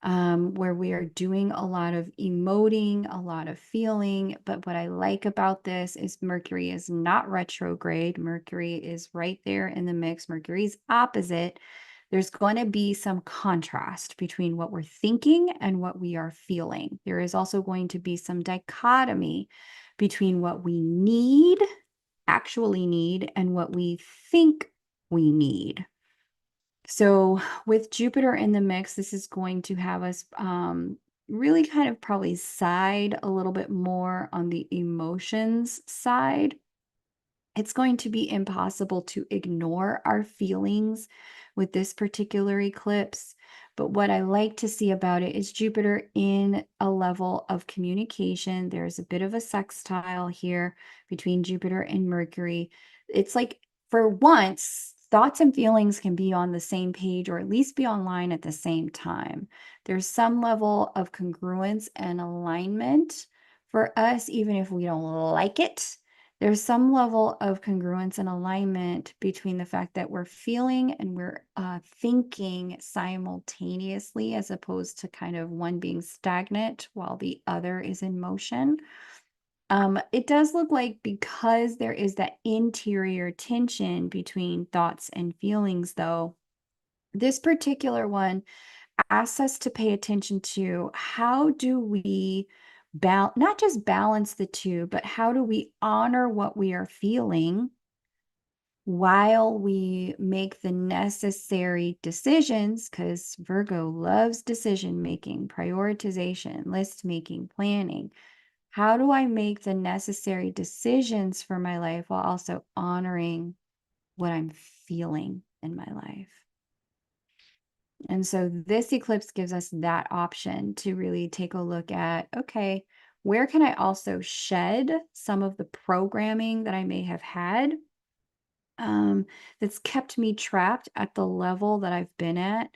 where we are doing a lot of emoting, a lot of feeling. But what I like about this is Mercury is not retrograde. Mercury is right there in the mix. Mercury's opposite. There's going to be some contrast between what we're thinking and what we are feeling. There is also going to be some dichotomy between what we need, actually need, and what we think we need. So with Jupiter in the mix, this is going to have us really kind of probably side a little bit more on the emotions side. It's going to be impossible to ignore our feelings with this particular eclipse. But what I like to see about it is Jupiter in a level of communication. There's a bit of a sextile here between Jupiter and Mercury. It's like, for once, thoughts and feelings can be on the same page, or at least be online at the same time. There's some level of congruence and alignment for us, even if we don't like it. there's some level of congruence and alignment between the fact that we're feeling and we're thinking simultaneously, as opposed to kind of one being stagnant while the other is in motion. It does look like, because there is that interior tension between thoughts and feelings, though, this particular one asks us to pay attention to how do we not just balance the two, but how do we honor what we are feeling while we make the necessary decisions, because Virgo loves decision making, prioritization, list making, planning. How do I make the necessary decisions for my life while also honoring what I'm feeling in my life? And so this eclipse gives us that option to really take a look at, okay, where can I also shed some of the programming that I may have had that's kept me trapped at the level that I've been at?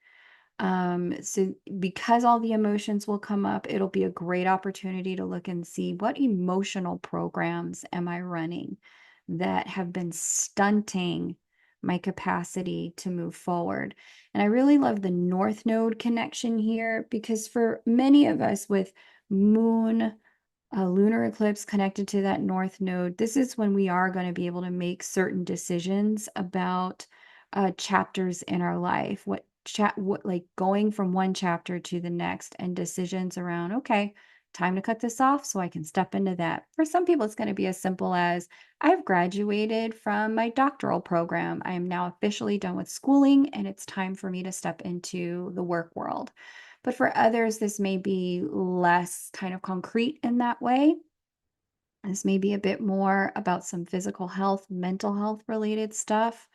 So because all the emotions will come up, it'll be a great opportunity to look and see, what emotional programs am I running that have been stunting my capacity to move forward. And I really love the North Node connection here, because for many of us with moon, a lunar eclipse connected to that North Node, this is when we are going to be able to make certain decisions about chapters in our life, what like going from one chapter to the next, and decisions around, okay, time to cut this off so I can step into that. For some people, it's going to be as simple as, I've graduated from my doctoral program. I am now officially done with schooling, and it's time for me to step into the work world. But for others, this may be less kind of concrete in that way. This may be a bit more about some physical health, mental health related stuff.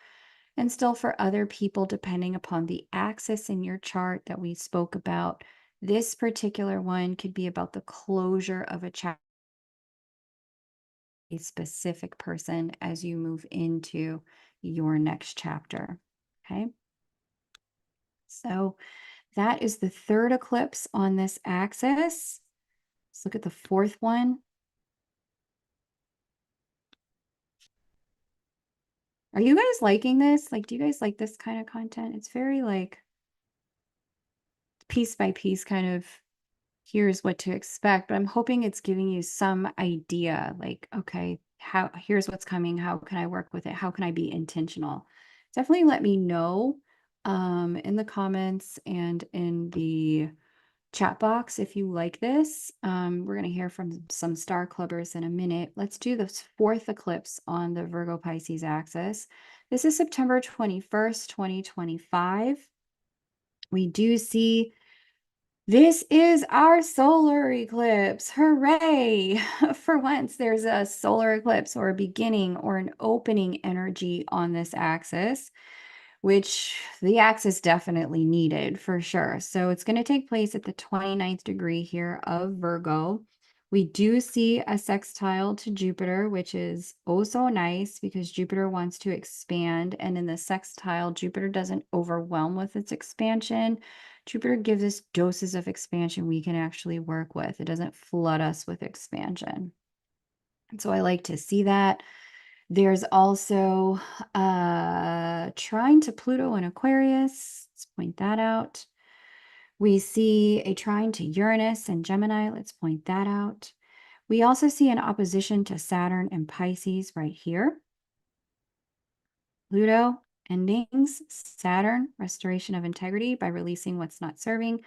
And still, for other people, depending upon the axis in your chart that we spoke about, this particular one could be about the closure of a chapter, a specific person, as you move into your next chapter. Okay. So that is the third eclipse on this axis. Let's look at the fourth one. Are you guys liking this? Like, do you guys like this kind of content? It's very like piece by piece kind of, here's what to expect, but I'm hoping it's giving you some idea, like, okay, here's what's coming. How can I work with it? How can I be intentional? Definitely let me know in the comments and in the chat box if you like this. We're going to hear from some star clubbers in a minute. Let's do the fourth eclipse on the Virgo Pisces axis. This is September 21st, 2025. We do see this is our solar eclipse. Hooray! For once, there's a solar eclipse, or a beginning or an opening energy on this axis, which the axis definitely needed for sure. So it's going to take place at the 29th degree here of Virgo. We do see a sextile to Jupiter, which is oh so nice, because Jupiter wants to expand. And in the sextile, Jupiter doesn't overwhelm with its expansion. Jupiter gives us doses of expansion we can actually work with. It doesn't flood us with expansion. And so I like to see that. There's also trine to Pluto and Aquarius. Let's point that out. We see a trine to Uranus and Gemini. Let's point that out. We also see an opposition to Saturn and Pisces right here. Pluto, endings. Saturn, restoration of integrity by releasing what's not serving.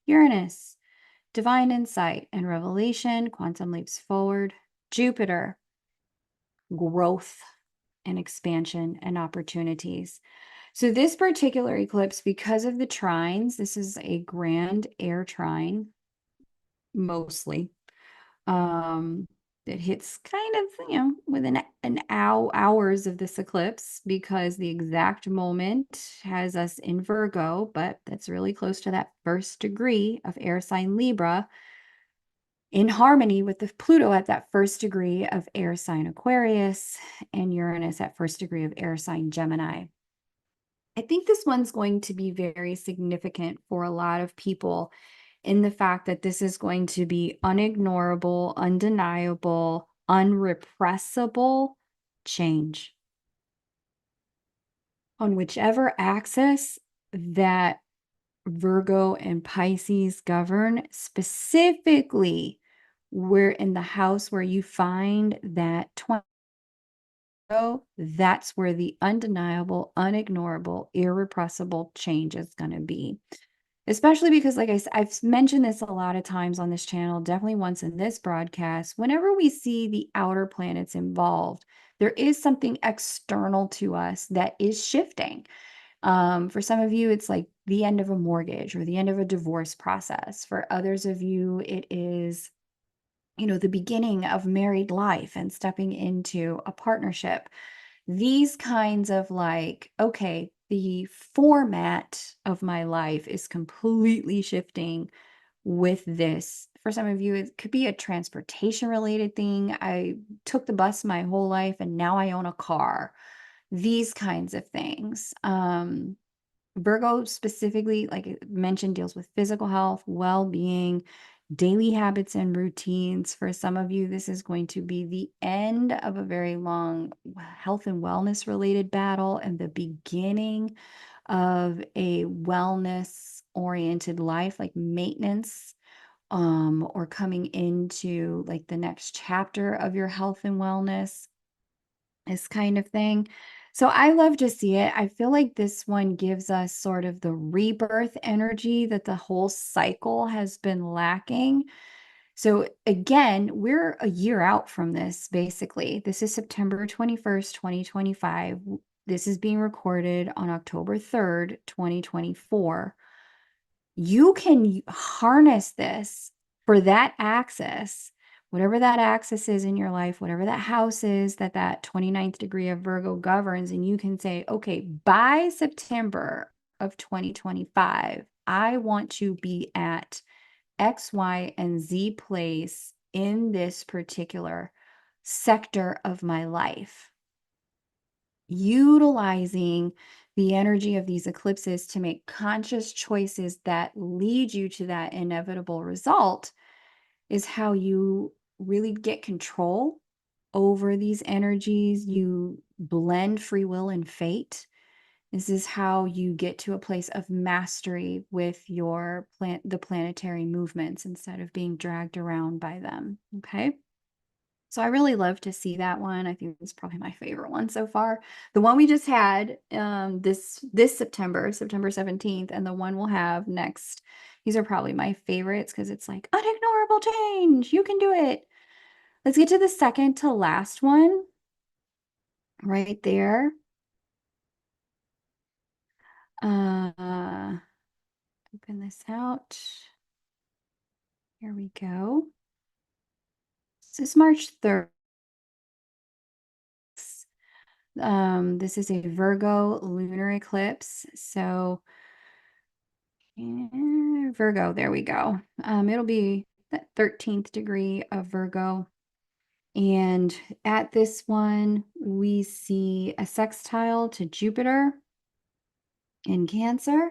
Uranus, divine insight and revelation, quantum leaps forward. Jupiter, growth and expansion and opportunities. So this particular eclipse, because of the trines, this is a grand air trine, mostly. It hits kind of, within an hours of this eclipse, because the exact moment has us in Virgo, but that's really close to that first degree of air sign Libra, in harmony with the Pluto at that first degree of air sign Aquarius, and Uranus at first degree of air sign Gemini. I think this one's going to be very significant for a lot of people, in the fact that this is going to be unignorable, undeniable, unrepressible change on whichever axis that Virgo and Pisces govern. Specifically, we're in the house where you find that 20, that's where the undeniable, unignorable, irrepressible change is going to be. Especially because, like I said, I've mentioned this a lot of times on this channel, definitely once in this broadcast. Whenever we see the outer planets involved, there is something external to us that is shifting. For some of you, it's like the end of a mortgage or the end of a divorce process. For others of you, it is, the beginning of married life and stepping into a partnership. These kinds of like, okay, the format of my life is completely shifting with this. For some of you, it could be a transportation related thing. I took the bus my whole life and now I own a car. These kinds of things. Virgo specifically, like I mentioned, deals with physical health, well-being, daily habits and routines. For some of you, this is going to be the end of a very long health and wellness related battle and the beginning of a wellness oriented life, like maintenance, or coming into like the next chapter of your health and wellness, this kind of thing. So I love to see it. I feel like this one gives us sort of the rebirth energy that the whole cycle has been lacking. So again, we're a year out from this, basically. This is September 21st, 2025. This is being recorded on October 3rd, 2024. You can harness this for that axis, whatever that axis is in your life, whatever that house is that 29th degree of Virgo governs, and you can say, okay, by September of 2025, I want to be at X, Y, and Z place in this particular sector of my life. Utilizing the energy of these eclipses to make conscious choices that lead you to that inevitable result is how you really get control over these energies. You blend free will and fate. This is how you get to a place of mastery with the planetary movements instead of being dragged around by them. Okay. So I really love to see that one. I think it's probably my favorite one so far. The one we just had this September 17th, and the one we'll have next. These are probably my favorites because it's like unignorable change. You can do it. Let's get to the second to last one right there. Open this out. Here we go. This is March 3rd. This is a Virgo lunar eclipse. So Virgo, there we go. It'll be that 13th degree of Virgo. And at this one, we see a sextile to Jupiter in Cancer.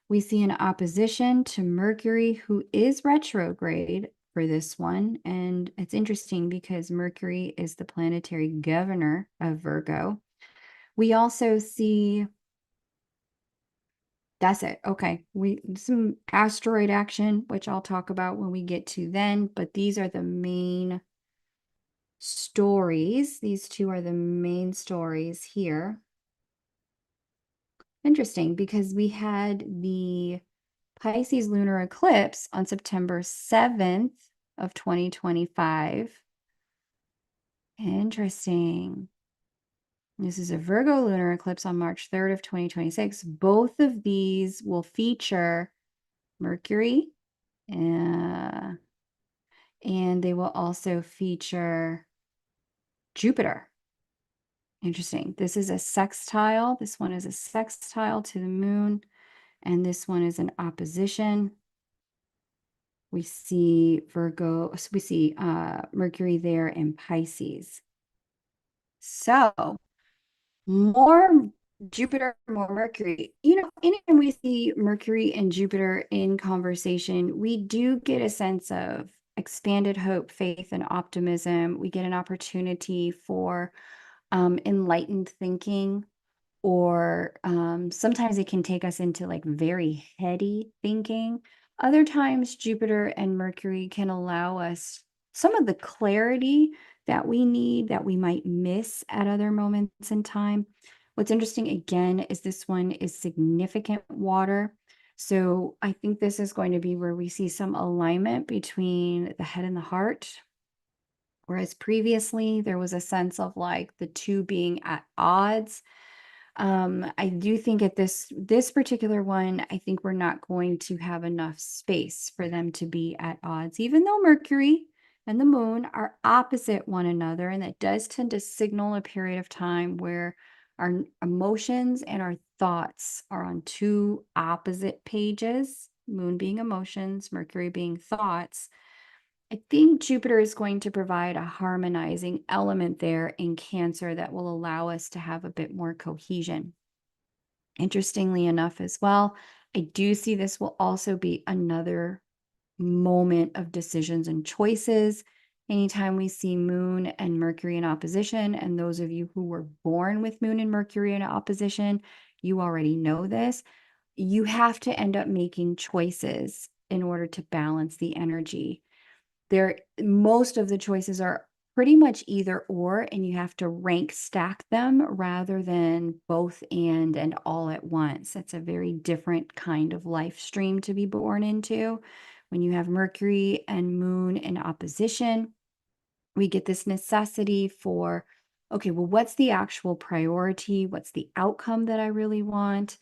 We see an opposition to Mercury, who is retrograde for this one. And it's interesting because Mercury is the planetary governor of Virgo. We also see, that's it. Okay. Some asteroid action, which I'll talk about when we get to then, but these are the main stories. These two are the main stories here. Interesting, because we had the Pisces lunar eclipse on September 7th of 2025. Interesting. This is a Virgo lunar eclipse on March 3rd of 2026. Both of these will feature Mercury, and they will also feature Jupiter. Interesting. This is a sextile. This one is a sextile to the moon, and this one is an opposition. We see Mercury there in Pisces. So more Jupiter, more Mercury. Anytime we see Mercury and Jupiter in conversation, we do get a sense of expanded hope, faith, and optimism. We get an opportunity for enlightened thinking, or sometimes it can take us into like very heady thinking. Other times, Jupiter and Mercury can allow us some of the clarity that we need that we might miss at other moments in time. What's interesting again is this one is significant water. So I think this is going to be where we see some alignment between the head and the heart. Whereas previously there was a sense of like the two being at odds. I do think at this particular one, I think we're not going to have enough space for them to be at odds, even though Mercury and the moon are opposite one another. And that does tend to signal a period of time where our emotions and our thoughts are on two opposite pages, moon being emotions, Mercury being thoughts. I think Jupiter is going to provide a harmonizing element there in Cancer that will allow us to have a bit more cohesion. Interestingly enough, as well, I do see this will also be another moment of decisions and choices. Anytime we see Moon and Mercury in opposition, and those of you who were born with Moon and Mercury in opposition, you already know this. You have to end up making choices in order to balance the energy. Most of the choices are pretty much either or, and you have to rank stack them rather than both and all at once. That's a very different kind of life stream to be born into. When you have Mercury and Moon in opposition, we get this necessity for, okay, well, what's the actual priority? What's the outcome that I really want?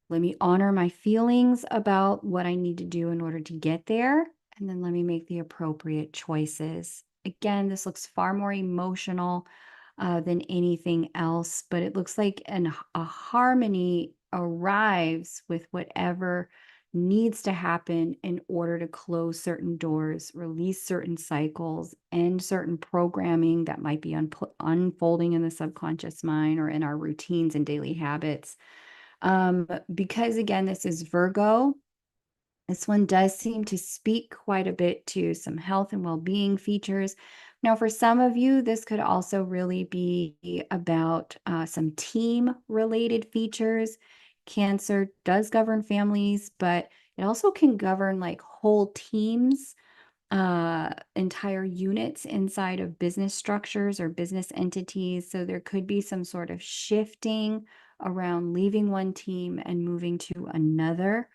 Let me honor my feelings about what I need to do in order to get there. And then let me make the appropriate choices. Again, this looks far more emotional than anything else, but it looks like a harmony arrives with whatever needs to happen in order to close certain doors, release certain cycles, end certain programming that might be unfolding in the subconscious mind or in our routines and daily habits. Because again, this is Virgo, this one does seem to speak quite a bit to some health and well-being features. Now, for some of you, this could also really be about some team-related features. Cancer does govern families, but it also can govern like whole teams, entire units inside of business structures or business entities. So there could be some sort of shifting around leaving one team and moving to another,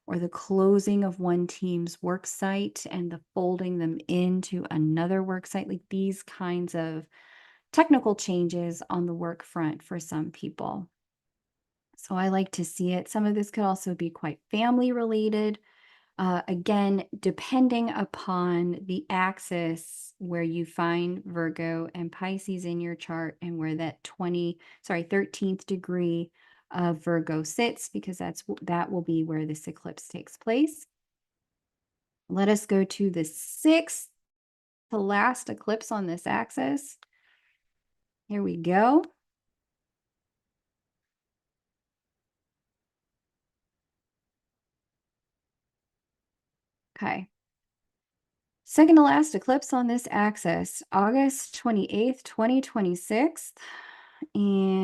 or the closing of one team's work site and the folding them into another work site, like these kinds of technical changes on the work front for some people. So I like to see it. Some of this could also be quite family related. Again, depending upon the axis where you find Virgo and Pisces in your chart and where that 13th degree of Virgo sits, because that will be where this eclipse takes place. Let us go to the sixth to last eclipse on this axis. Here we go. Okay. Second to last eclipse on this axis, August 28th, 2026. And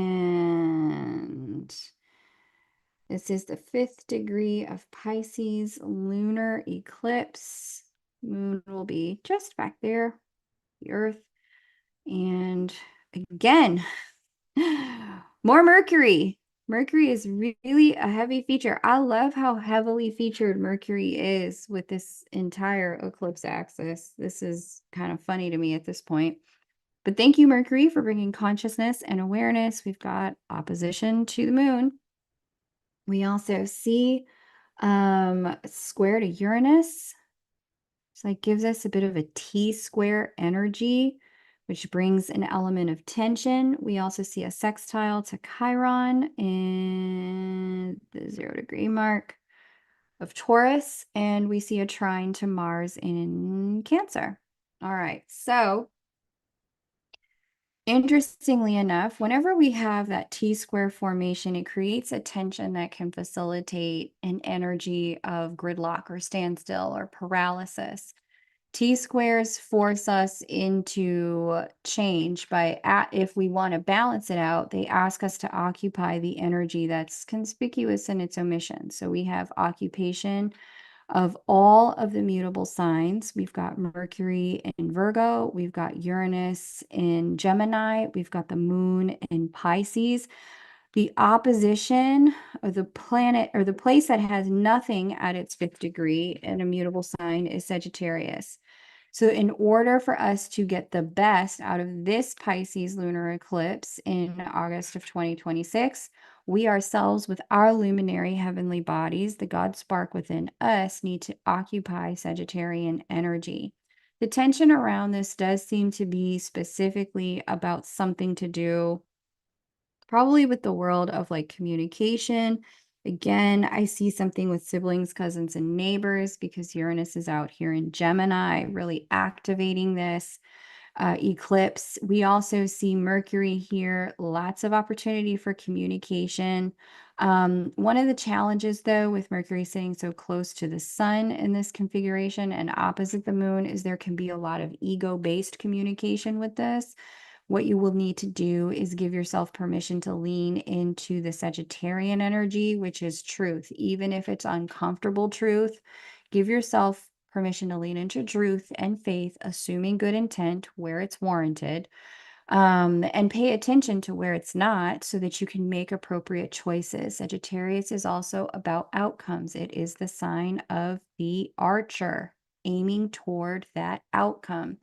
this is the 5th degree of Pisces lunar eclipse. Moon will be just back there, the Earth. And again, more Mercury. Mercury is really a heavy feature. I love how heavily featured Mercury is with this entire eclipse axis. This is kind of funny to me at this point. But thank you, Mercury, for bringing consciousness and awareness. We've got opposition to the moon. We also see square to Uranus. So that gives us a bit of a T-square energy, which brings an element of tension. We also see a sextile to Chiron in the 0-degree mark of Taurus, and we see a trine to Mars in Cancer. All right, so interestingly enough, whenever we have that T-square formation, it creates a tension that can facilitate an energy of gridlock or standstill or paralysis. T-squares force us into change if we want to balance it out, they ask us to occupy the energy that's conspicuous in its omission. So we have occupation of all of the mutable signs. We've got Mercury in Virgo, we've got Uranus in Gemini, we've got the moon in Pisces. The opposition of the planet or the place that has nothing at its 5th degree in a mutable sign is Sagittarius. So in order for us to get the best out of this Pisces lunar eclipse in August of 2026, we ourselves with our luminary heavenly bodies, the God spark within us, need to occupy Sagittarian energy. The tension around this does seem to be specifically about something to do probably with the world of like communication. Again, I see something with siblings, cousins, and neighbors because Uranus is out here in Gemini, really activating this eclipse. We also see Mercury here, lots of opportunity for communication. One of the challenges, though, with Mercury sitting so close to the sun in this configuration and opposite the moon is there can be a lot of ego-based communication with this. What you will need to do is give yourself permission to lean into the Sagittarian energy, which is truth. Even if it's uncomfortable truth, give yourself permission to lean into truth and faith, assuming good intent where it's warranted, and pay attention to where it's not so that you can make appropriate choices. Sagittarius is also about outcomes. It is the sign of the archer, aiming toward that outcome.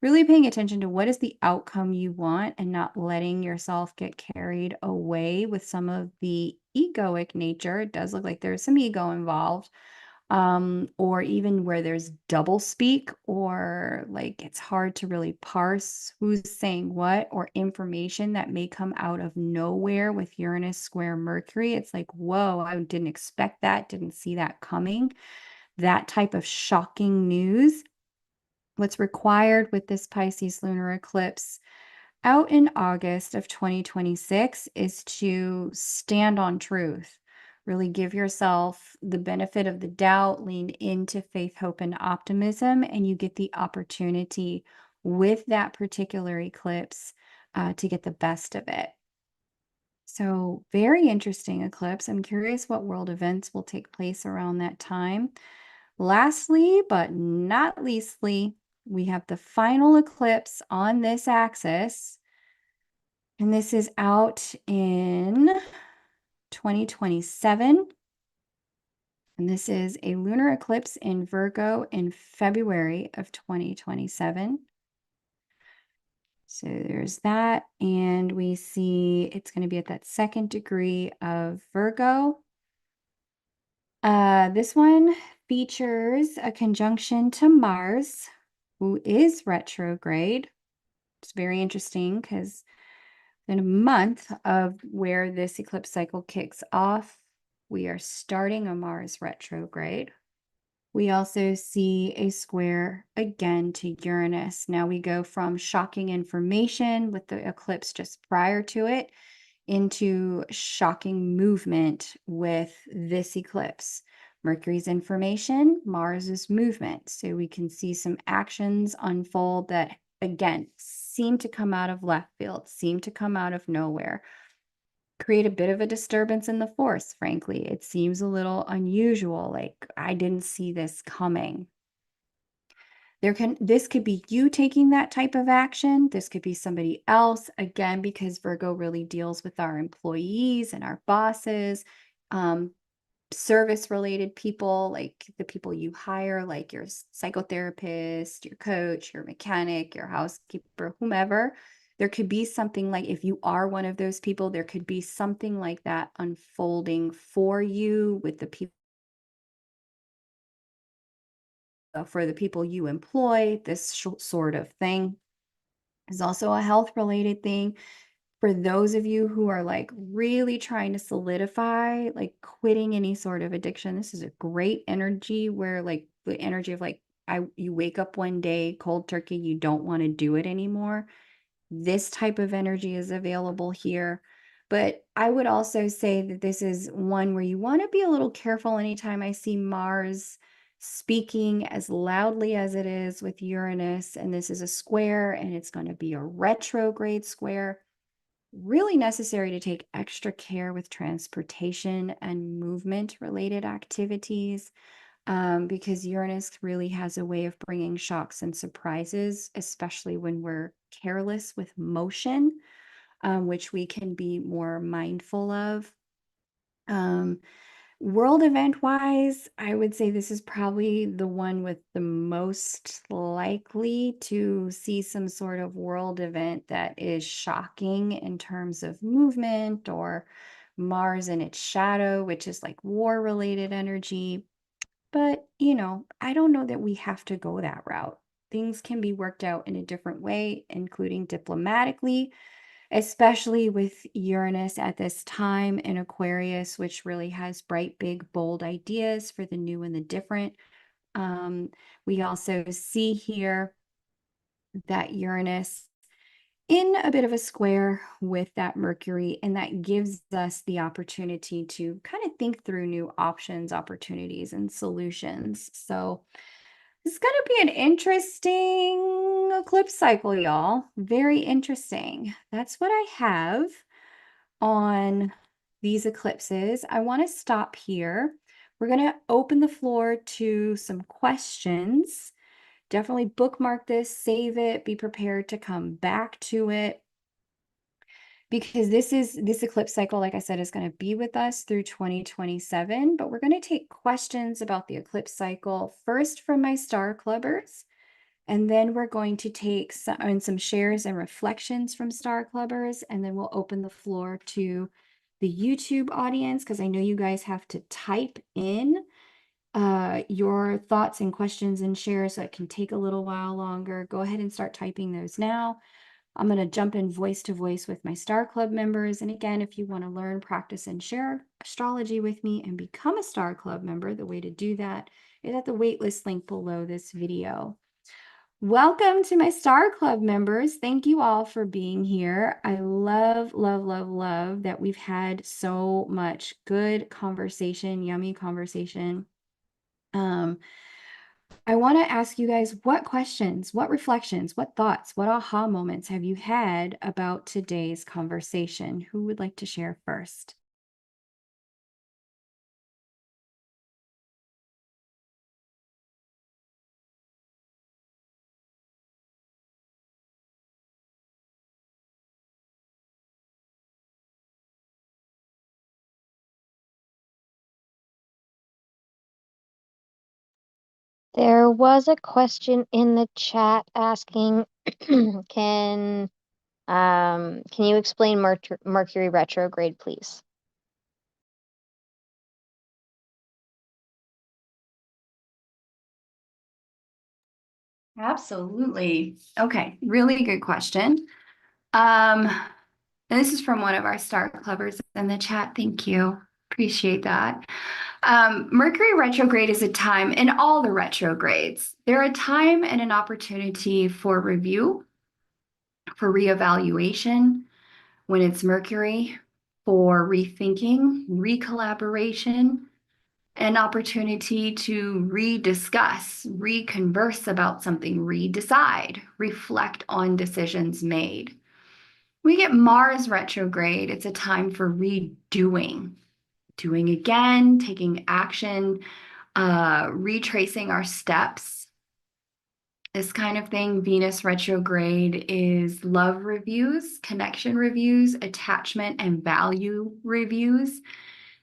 Really paying attention to what is the outcome you want and not letting yourself get carried away with some of the egoic nature. It does look like there's some ego involved, or even where there's double speak, or like it's hard to really parse who's saying what, or information that may come out of nowhere with Uranus square Mercury. It's like, whoa, I didn't expect that, didn't see that coming. That type of shocking news. What's required with this Pisces lunar eclipse out in August of 2026 is to stand on truth. Really give yourself the benefit of the doubt, lean into faith, hope, and optimism, and you get the opportunity with that particular eclipse to get the best of it. So, very interesting eclipse. I'm curious what world events will take place around that time. Lastly, but not leastly, we have the final eclipse on this axis, and this is out in 2027. And this is a lunar eclipse in Virgo in February of 2027. So there's that. And we see it's going to be at that 2nd degree of Virgo. This one features a conjunction to Mars, who is retrograde. It's very interesting because in a month of where this eclipse cycle kicks off, we are starting a Mars retrograde. We also see a square again to Uranus. Now we go from shocking information with the eclipse just prior to it into shocking movement with this eclipse. Mercury's information, Mars's movement. So we can see some actions unfold that, again, seem to come out of left field, seem to come out of nowhere, create a bit of a disturbance in the force, frankly. It seems a little unusual, like I didn't see this coming. This could be you taking that type of action. This could be somebody else, again, because Virgo really deals with our employees and our bosses, service related people, like the people you hire, like your psychotherapist, your coach, your mechanic, your housekeeper, whomever. There could be something like, if you are one of those people, there could be something like that unfolding for you with the people. For the people you employ, this sort of thing is also a health related thing. For those of you who are like really trying to solidify, like quitting any sort of addiction, this is a great energy where like the energy of like, you wake up one day cold turkey, you don't want to do it anymore. This type of energy is available here. But I would also say that this is one where you want to be a little careful anytime I see Mars speaking as loudly as it is with Uranus, and this is a square, and it's going to be a retrograde square. Really necessary to take extra care with transportation and movement related activities, because Uranus really has a way of bringing shocks and surprises, especially when we're careless with motion, which we can be more mindful of. World event wise, I would say this is probably the one with the most likely to see some sort of world event that is shocking in terms of movement, or Mars in its shadow, which is like war related energy. But, I don't know that we have to go that route. Things can be worked out in a different way, including diplomatically, especially with Uranus at this time in Aquarius, which really has bright, big, bold ideas for the new and the different. We also see here that Uranus in a bit of a square with that Mercury, and that gives us the opportunity to kind of think through new options, opportunities, and solutions. So it's going to be an interesting eclipse cycle, y'all. Very interesting. That's what I have on these eclipses. I want to stop here. We're going to open the floor to some questions. Definitely bookmark this, save it, be prepared to come back to it, because this eclipse cycle, like I said, is going to be with us through 2027. But we're going to take questions about the eclipse cycle first from my star clubbers, and then we're going to take some shares and reflections from star clubbers, and then we'll open the floor to the YouTube audience, because I know you guys have to type in your thoughts and questions and shares, so it can take a little while longer. Go ahead and start typing those now. I'm going to jump in voice to voice with my Star Club members. And again, if you want to learn, practice, and share astrology with me and become a Star Club member, the way to do that is at the waitlist link below this video. Welcome to my Star Club members. Thank you all for being here. I love, love, love, love that we've had so much good conversation, yummy conversation. I want to ask you guys, what questions, what reflections, what thoughts, what aha moments have you had about today's conversation? Who would like to share first? There was a question in the chat asking, can you explain Mercury retrograde, please? Absolutely. Okay, really good question. And this is from one of our Star Clubbers in the chat. Thank you. Appreciate that. Mercury retrograde is a time, in all the retrogrades, they're a time and an opportunity for review, for reevaluation when it's Mercury, for rethinking, recollaboration, an opportunity to rediscuss, reconverse about something, redecide, reflect on decisions made. We get Mars retrograde, it's a time for redoing, doing again, taking action, retracing our steps. This kind of thing. Venus retrograde is love reviews, connection reviews, attachment and value reviews.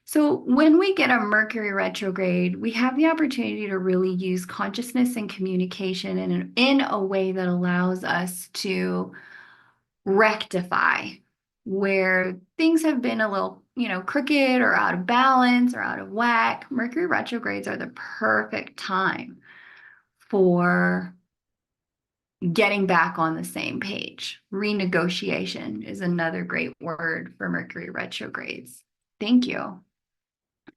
So when we get a Mercury retrograde, we have the opportunity to really use consciousness and communication in a way that allows us to rectify where things have been a little, crooked or out of balance or out of whack. Mercury retrogrades are the perfect time for getting back on the same page. Renegotiation is another great word for Mercury retrogrades. Thank you.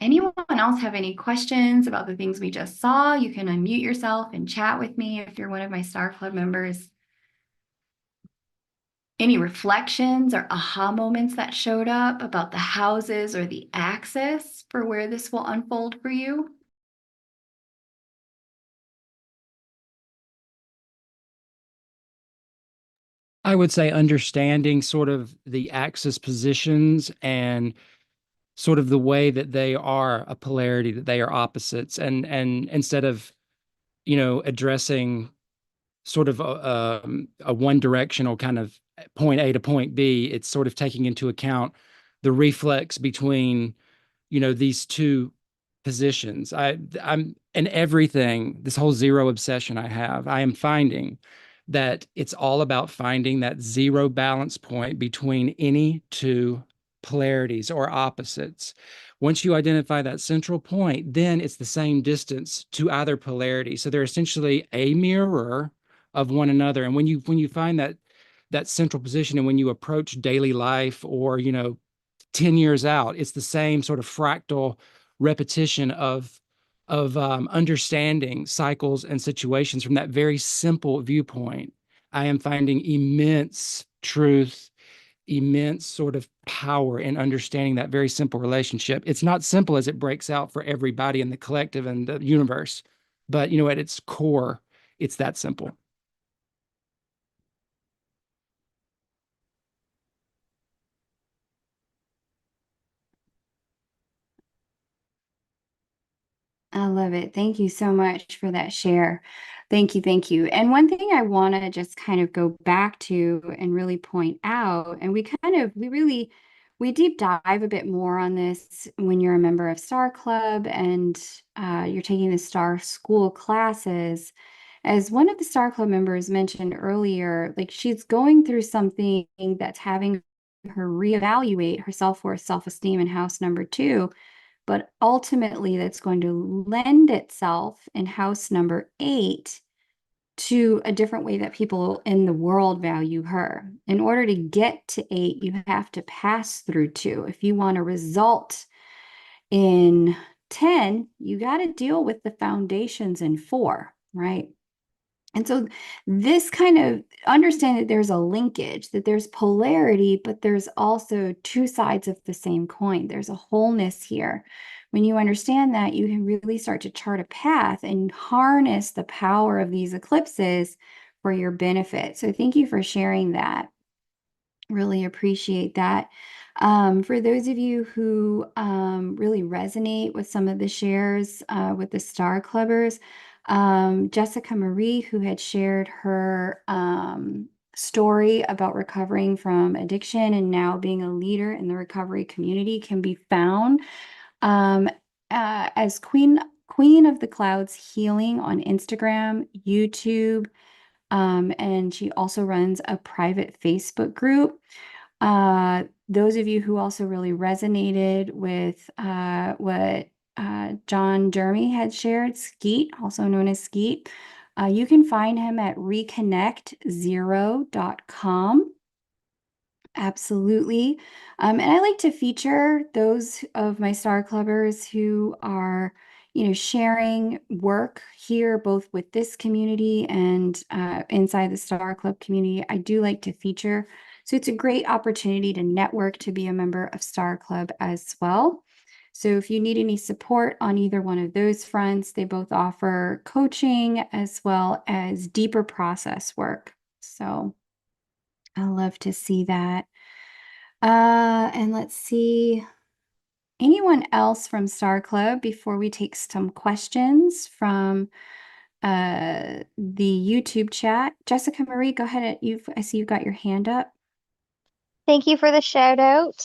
Anyone else have any questions about the things we just saw? You can unmute yourself and chat with me if you're one of my Star Club members. Any reflections or aha moments that showed up about the houses or the axis for where this will unfold for you? I would say understanding sort of the axis positions and sort of the way that they are a polarity, that they are opposites, and instead of, addressing sort of a one directional kind of point A to point B, it's sort of taking into account the reflex between, these two positions. I'm in everything, this whole zero obsession I have, I am finding that it's all about finding that zero balance point between any two polarities or opposites. Once you identify that central point, then it's the same distance to either polarity. So they're essentially a mirror of one another. And when you find that central position, and when you approach daily life, or 10 years out, it's the same sort of fractal repetition of understanding cycles and situations from that very simple viewpoint. I am finding immense truth, immense sort of power in understanding that very simple relationship. It's not simple as it breaks out for everybody in the collective and the universe, but at its core, it's that simple. I love it. Thank you so much for that share. Thank you. Thank you. And one thing I want to just kind of go back to and really point out, and we deep dive a bit more on this when you're a member of Star Club and you're taking the Star School classes. As one of the Star Club members mentioned earlier, like she's going through something that's having her reevaluate her self-worth, self-esteem in house number 2, but ultimately that's going to lend itself in house number 8 to a different way that people in the world value her. In order to get to 8, you have to pass through 2. If you want a result in 10, you got to deal with the foundations in 4, right? And so this kind of understand that there's a linkage, that there's polarity, but there's also two sides of the same coin. There's a wholeness here. When you understand that, you can really start to chart a path and harness the power of these eclipses for your benefit. So thank you for sharing that. Really appreciate that. For those of you who really resonate with some of the shares with the Star Clubbers, Jessica Marie, who had shared her story about recovering from addiction and now being a leader in the recovery community, can be found as Queen of the Clouds Healing on Instagram, YouTube, and she also runs a private Facebook group. Those of you who also really resonated with what John Jeremy had shared, Skeet, also known as Skeet, you can find him at reconnectzero.com. Absolutely. And I like to feature those of my Star Clubbers who are, sharing work here, both with this community and inside the Star Club community. I do like to feature. So it's a great opportunity to network, to be a member of Star Club as well. So if you need any support on either one of those fronts, they both offer coaching as well as deeper process work. So I love to see that. And let's see. Anyone else from Star Club before we take some questions from the YouTube chat? Jessica Marie, go ahead. I see you've got your hand up. Thank you for the shout out.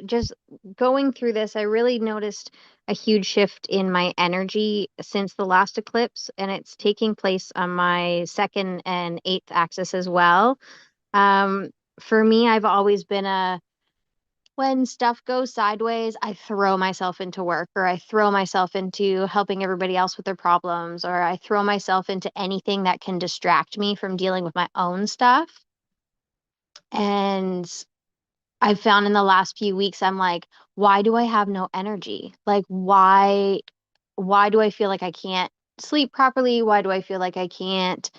Just going through this, I really noticed a huge shift in my energy since the last eclipse, and it's taking place on my 2nd and 8th axis as well. For me, I've always been when stuff goes sideways, I throw myself into work, or I throw myself into helping everybody else with their problems, or I throw myself into anything that can distract me from dealing with my own stuff. And I've found in the last few weeks, I'm like, why do I have no energy? Like, why do I feel like I can't sleep properly? Why do I feel like I can't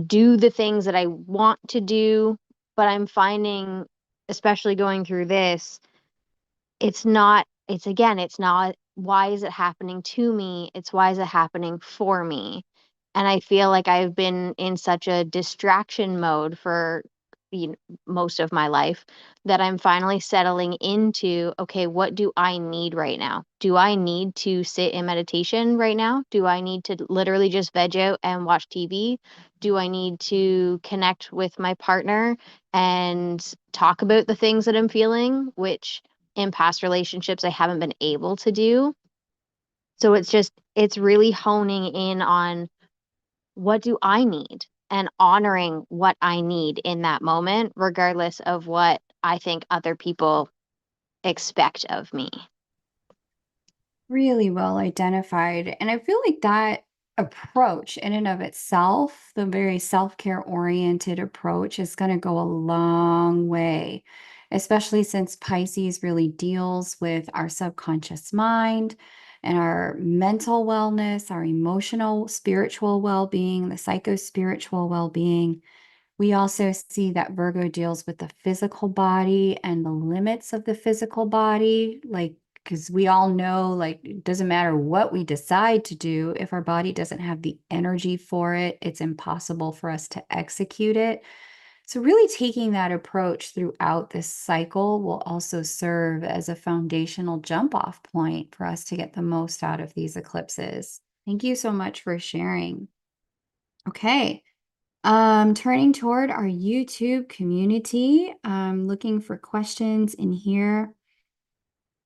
do the things that I want to do? But I'm finding, especially going through this, it's not why is it happening to me? It's why is it happening for me? And I feel like I've been in such a distraction mode for most of my life that I'm finally settling into, okay, what do I need right now? Do I need to sit in meditation right now? Do I need to literally just veg out and watch TV? Do I need to connect with my partner and talk about the things that I'm feeling, which in past relationships I haven't been able to do? So it's really honing in on what do I need and honoring what I need in that moment, regardless of what I think other people expect of me. Really well identified. And I feel like that approach in and of itself, the very self-care oriented approach, is going to go a long way, especially since Pisces really deals with our subconscious mind and our mental wellness, our emotional, spiritual well-being, the psycho-spiritual well-being. We also see that Virgo deals with the physical body and the limits of the physical body, like, because we all know, like, it doesn't matter what we decide to do, if our body doesn't have the energy for it, it's impossible for us to execute it. So, really taking that approach throughout this cycle will also serve as a foundational jump off point for us to get the most out of these eclipses. Thank you so much for sharing. Okay. Turning toward our YouTube community, looking for questions in here.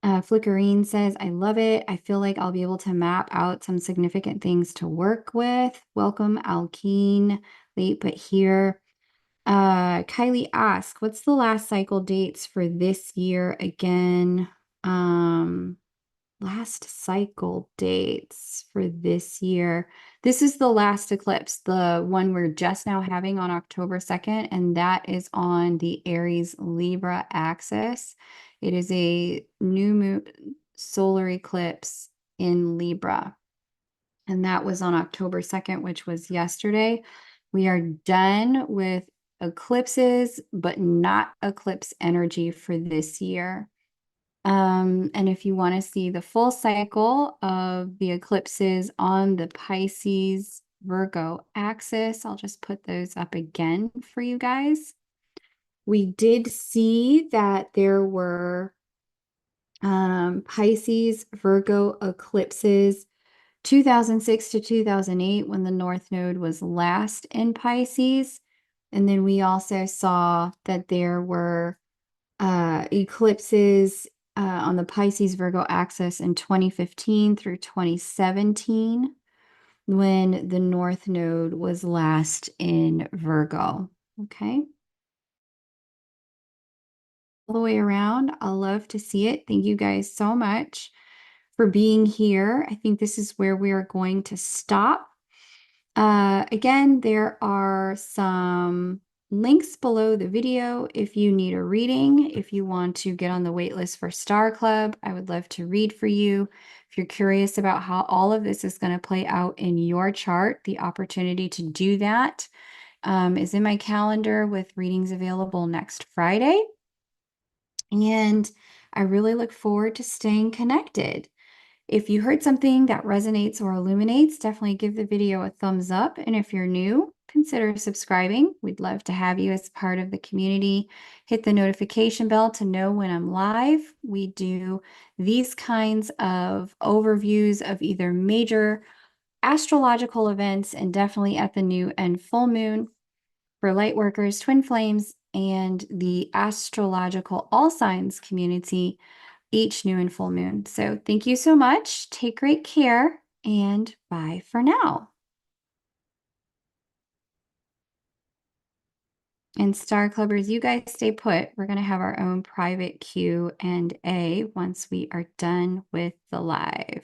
Flickerine says, I love it. I feel like I'll be able to map out some significant things to work with. Welcome, Alkeen, late but here. Kylie asks, what's the last cycle dates for this year again? Last cycle dates for this year. This is the last eclipse, the one we're just now having on October 2nd, and that is on the Aries Libra axis. It is a new moon solar eclipse in Libra, and that was on October 2nd, which was yesterday. We are done with eclipses, but not eclipse energy for this year. And if you want to see the full cycle of the eclipses on the Pisces Virgo axis, I'll just put those up again for you guys. We did see that there were Pisces Virgo eclipses 2006 to 2008 when the North Node was last in Pisces. And then we also saw that there were eclipses on the Pisces Virgo axis in 2015 through 2017 when the North Node was last in Virgo. Okay. All the way around, I love to see it. Thank you guys so much for being here. I think this is where we are going to stop. Again, there are some links below the video if you need a reading. If you want to get on the wait list for Star Club, I would love to read for you. If you're curious about how all of this is going to play out in your chart, the opportunity to do that is in my calendar with readings available next Friday. And I really look forward to staying connected. If you heard something that resonates or illuminates, definitely give the video a thumbs up. And if you're new, consider subscribing. We'd love to have you as part of the community. Hit the notification bell to know when I'm live. We do these kinds of overviews of either major astrological events and definitely at the new and full moon for light workers, twin flames, and the astrological all signs community each new and full moon. So thank you so much. Take great care and bye for now. And Star Clubbers, you guys stay put. We're going to have our own private Q&A once we are done with the live.